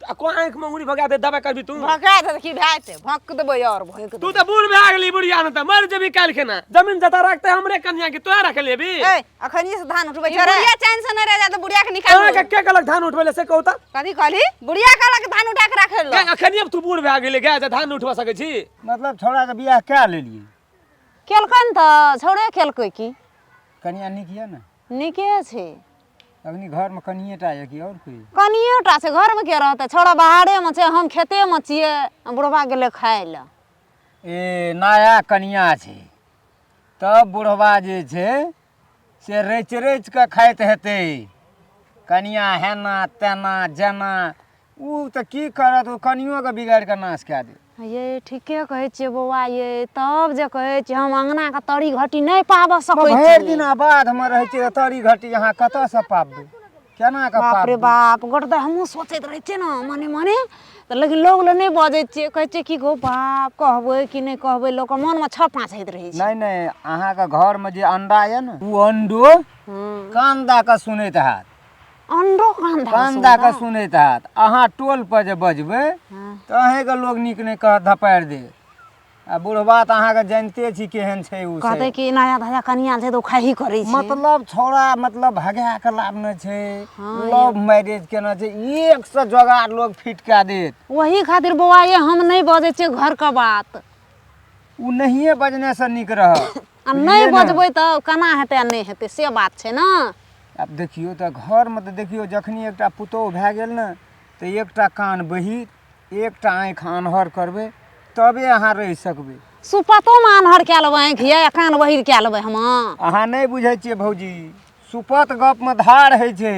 को आंख में उंगली भगा दे दबा करबी तू भगा दे की भाई ते भक देबे और भक तू तो बूढ़ भए गेली बुढ़िया न त मर जेबी काल खेना जमीन जता रखते हमरे कन्या के तोरा रख लेबी ए अखनी से धान उठबै ई छ रे बुढ़िया चैन से नहीं रह जाता बुढ़िया के निकाल तोरा के गलत धान उठबे से कहू त कथी कहली बुढ़िया कहला के धान उठा के राखे लो अखनी अब तू बूढ़ भए गेली गे जे धान उठवा सकै छी मतलब छोड़ा के बियाह क्या लेलिए केलकन त छोड़े केलकै की कनिया निक है ना निके छै अग्नि घर में कनिएटा है कि और कोई कनियोटा छै घर में के रहते छोड़ा बाहरे में छै हम खेते में छिए बुढ़वा गेले खाय ल ए नया कनिया छै तब बुढ़वा जे छै से रच रच के खाइत हेतै कनिया हेना तेना जेना उ तऽ की करत उ कनियो के बिगाड़ के नाश कए दे ये ठीके कहै छियै बौआ ये तब जे कहै छियै हम अंगना के तड़ी घटी नहीं पाब सकै छी भरि दिन बाद हम रहै छियै तड़ी घटी यहाँ कतऽ से पाबबै केना के बाप रे पाबबै बाप गोटदा हमहूँ सोचैत रहै छियै ने मने मने तऽ लेकिन लोग ले नहीं बजै छियै कहै छियै कि गो बाप कहबै कि नहीं कहबै लोग के मन में छ पाँच होइत रहै छै नहीं नहीं अहाँ के घर में जे अंडा ये ने उ अंडो कान दा के सुनैत हैत अंडो कांदा कान दा के सुनैत हैत अहाँ टोल पर जे बजबै तऽ अहेंके लोग नीक नहीं कह धपारि दे आ बुढ़बा तऽ अहाँके जानिते छी केहन छै उ से कहते कि नया धजा कनिया छै तऽ खाही करै छै मतलब छौड़ा मतलब भगा के लाभने छै लव मैरिज केना छै 100 जोगाड़ लोग फिट कए देत वही खातिर बौआ ये हम नहीं बजै छियै घर के बात उ नहिए बजने से नीक रहत आ नहीं बजबै तऽ केना हेतै आ नहीं हेतै से बात छै ना आब देखियो तऽ घर में तऽ देखियो जखनी एकटा पुतोह भए गेल ने तऽ एकटा कान बहिर एकटा आँखि आन्हर करबै तबे अहाँ रहि सकबै सुपतो में आन्हर कए लेबै आँखि ये कान बहिर कए लेबै हम अहाँ नहीं बुझै छियै भौजी सुपत गप में धार होइ छै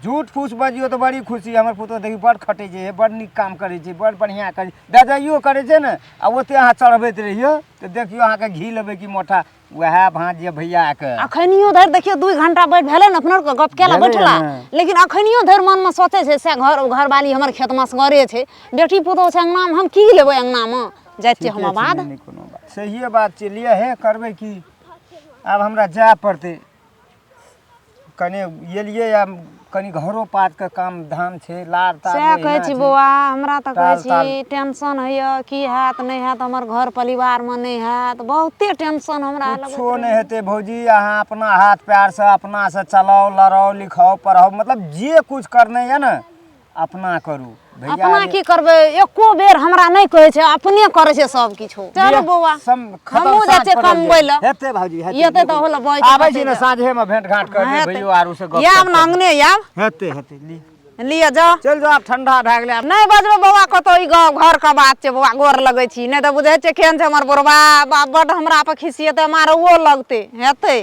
झूठ फूस बजियो तो बड़ी खुशी हमर पुतोह देखी बड़ खटे छै बड़ नीक काम करे छै बड़ बढ़िया करे दजाइयो करे छै ने आ ओते अहाँ चढ़बैत रहियो तो देखियो अहाँ के घी लेबै कि मोटा वएह भांजिए भैया के अखनियो धरि देखियो 2 घंटा बैठ भेलै ने अपना गप केला भेलै बैठला ने। लेकिन अखनियो धरि मन में सोचे छै से घरवाली हमर खेत में गरे छै बेटी पुतोह छै अंगना में हम की लेबै अंगना में जाइत छियै हम बाद नहीं कोनो बात सहिए बात छै लिए हे करबै की आब हमरा जाय पड़तै कने एलियै आ कनी घरो पात के काम धाम छै लार तार से कहै छी बौआ हमरा तऽ कहै छी टेंशन होइए की हैत नहीं हैत हमर घर परिवार में नहीं हैत बहुते टेंशन हमरा कुछो नहीं हेतै भौजी अहाँ अपना हाथ पैर से अपना से चलाओ लड़ाओ लिखाओ पढ़ाओ मतलब जे कुछ करने है ना अपना करू अपना की करबै एको बेर हमरा नहीं कहै छै अपने करे छै सब किछो चल बौआ हमहूँ जा छै कमबै लए हेतै भौजी एतै तऽ होला बॉय आबै छी ने साँझे में भेंट घाट करबै भैयो आरू से गप याब ना अंगने याब हेतै हेतै ली लिया जा चल जाओ आब ठंडा भए गेलै नहीं बजबै बौआ कतौ ई घर के बात छै बौआ गोर लगै छी नहीं तऽ बुझै छै केहन छै हमर बुढ़बा बाप बड हमरा पर खिसियेतै मारवो लगतै हेतै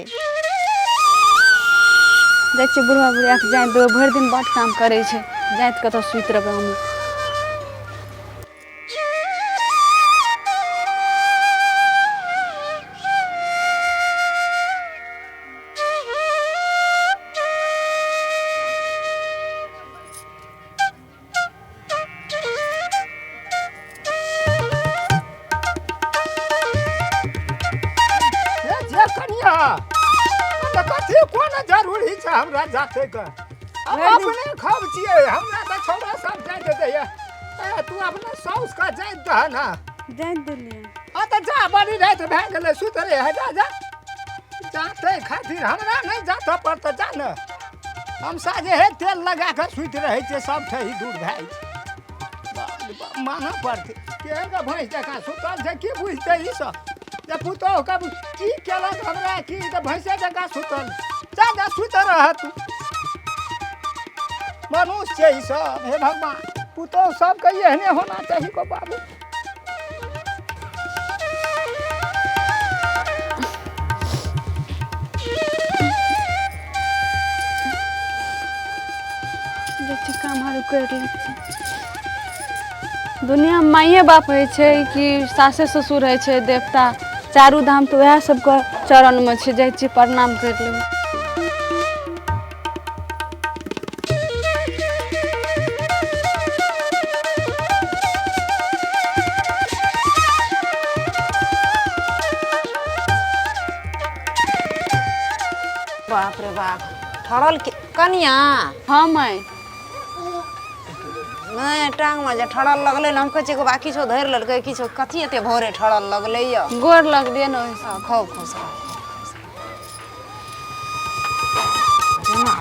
जाइ छियै बुढ़वा बुढ़िया के जाइत देबै भरि दिन बड काम करै छै जाइत कतौ सुति रहबै हम जे कनिया तऽ कथी कोन जरूरी छै हमरा जाते के अब अपने खब छियै हमरा तऽ छोड़ा सब जाय दे दैया तू अपने साउस का जाय दह ना जाइत देलियै आ तऽ जा बड़ी रात भए गेलै सुत रे जा जा जाते खातिर हमरा नहीं जाते पड़त जा न हम साजे हे तेल लगा के सुत रहे छियै सब ठही दूर भए मानऽ पड़तै केहन के भैंस जकाँ सुतल छै की बुझतै ई सब जे पुतोह कब की केलक हमरा की तऽ भैंसे जकाँ सुतल जा जा सुत रह तू मनुष्य छै ई सब हे भगवान पुतोह सबके एहने होना चाही को बाबू जे काम हारू करि लै छी दुनिया में माइए बाप होइ छै कि सासे ससुर होइ छै देवता चारू धाम तऽ वएह सबके चरण में छै जाइ छियै प्रणाम करि लेबै बाप रे बाप ठहरल कनिया हाँ माय नहीं टांग में जे ठड़ल लगले न हम कहै छी बा किछो धरि लेलकै किछो कथी एते भोरे ठड़ल लगले य गोर लग दिए न खूब खुश रह जेना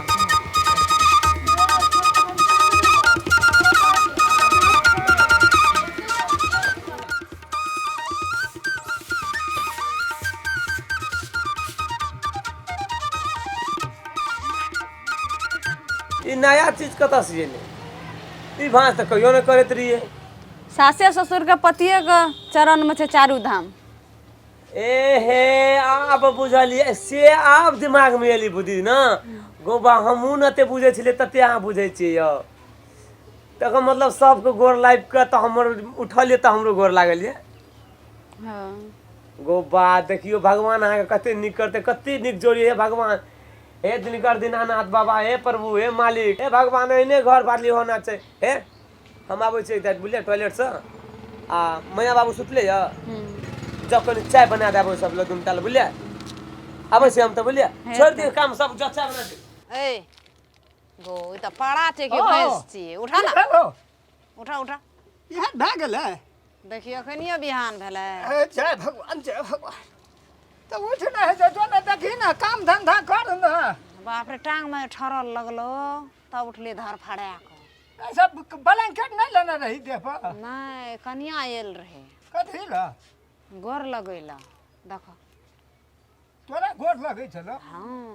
ई नया चीज कतऽ से एलै ई भांज तऽ कहियो नहि करैत रहियै सासे ससुर के पतिये के चरण में छै चारू धाम। ए हे आब बुझलियै से आब दिमाग में एली बुद्धि न गोबा हमहूँ न ते बुझै छलियै तते अहाँ बुझै छियै यौ तकर मतलब सबके गोर लागि कऽ तऽ हमर उठलियै तऽ हमरो गोर लागल ये हाँ गोबा देखियो भगवान अहाँके कते नीक करतै कते नीक जोड़ी हे भगवान हे दिनकर दीनानाथ बाबा हे प्रभु हे मालिक हे भगवान एहने घर बाली होना छै हे हम आबै छियै इधर बुझलियै टॉयलेट से आ मैया बाबू सुतले य जब कनी चाय बना देबै सब लोग दुनू बुझलियै आबै छी हम तऽ बुझलियै छोड़ दियौ काम सब जो चाय बना दे ए गो ई त पाड़ा छै कि भैंस छियै उठा ना हेलो उठा उठा यहाँ भए गेलै देखियो अखनियो बिहान भेलै जय भगवान जय भगवान तो उठ ना है जो ना देखी ना काम धंधा कर ना बाप रे टांग में ठरल लगलो तब उठली धर फड़ा को ऐसा ब्लैंकेट नहीं लेना रही देह पर नहीं कनिया आयल रहे कथी ला गोर लगैला देखो तोरा गोर लगै छलो हाँ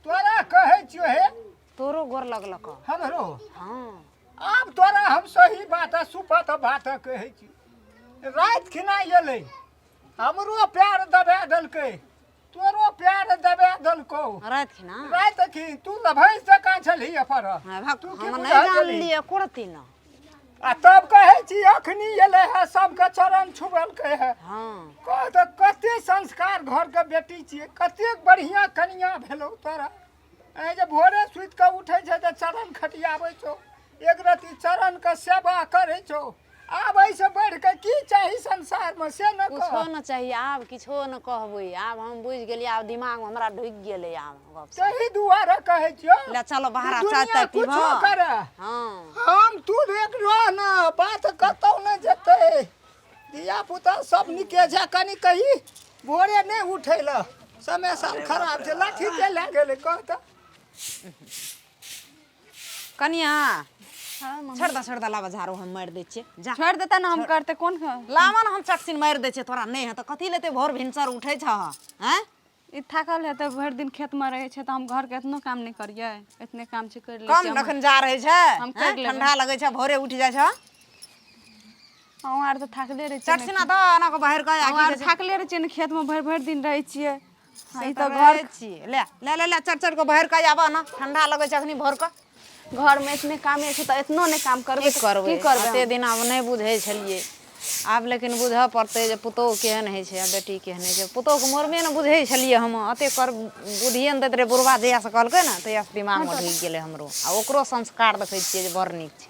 तोरा कहै छियो हे तोरो गोर लगलक हमरो हाँ आब तोरा हम सही बात सुपत बात कहै छी रात खिना एलै हमरो प्यार दबा देलकै तोरो प्यार दबा देलको रात की ना रात की तू ल भैंस जकाँ छली पर भक तू हम की नहीं बुझा जान गेली? लिए कुड़ती ना आ तब कहै छी अखनी एलै है सबके चरण छुबलकै है हाँ कह तऽ कते संस्कार घर के बेटी छियै कते बढ़िया कनिया भेलौ तोरा ऐ जे भोरे सुति कऽ उठै छै तऽ चरण खटियाबै छौ एक रति चरण के सेवा करै छौ आब ऐसे बढ़ के की चाही संसार में से न कुछो कह न चाहिए आब किछो न कहबै आब हम बुझ गेलिए आब दिमाग में हमरा ढुक गेलै आब गप सही दुआरे कहै छियौ ले चलो बाहर तू चाय दुनिया ताय पीबो कुछो करे हाँ हम तू देख रह न बात कतौ न जेतै धिया पुता सब निके छै कनी कही भोरे नहीं उठैला समय साल खराब छै लाठी के लए गेलै कह तऽ कनिया हाँ मम्मी। छोड़ दा लावा झाड़ू हम मार दै छियै जा छोड़ देता ना हम करते कौन लावा न हम चटसिन मार दै छियै तोरा नहीं है तो कथी लेते भोर भिनसर उठै छ हैं ई थकल है तो भरि दिन खेत में रहे छै तो हम घर के इतनो काम नहीं करिए इतने काम से कर ले कम रखन जा रहे छै हम कर लेबै। ठंडा लगे छै भोरे उठ जाय छ हम आर तो थकले रहे छियै चटसिना द ना को बाहर का हम आर थकले रहे छियै खेत में भरि भरि दिन रहे छियै हाँ, ई तो तो घर छियै ले ले ले ले चट को बाहर का आबा ना ठंडा लगे छै अखनी भोर का घर में इतने काम छै तो इतनो नहीं काम करबे की करबै की करबे एते दिन आब नहीं बुझै छलियै आब लेकिन बुझऽ पड़तै जे पुतोह केहन होइ छै आ बेटी केहन होइ छै पुतोहके मोरमे ने बुझै छलियै हम अते कर बुद्धिए ने दैत रहे बुढ़वा जहियासँ कहलकै ने तहियासँ दिमागमे ढुकि गेलै हमरो आ ओकरो संस्कार देखै छियै जे बड़ नीक छै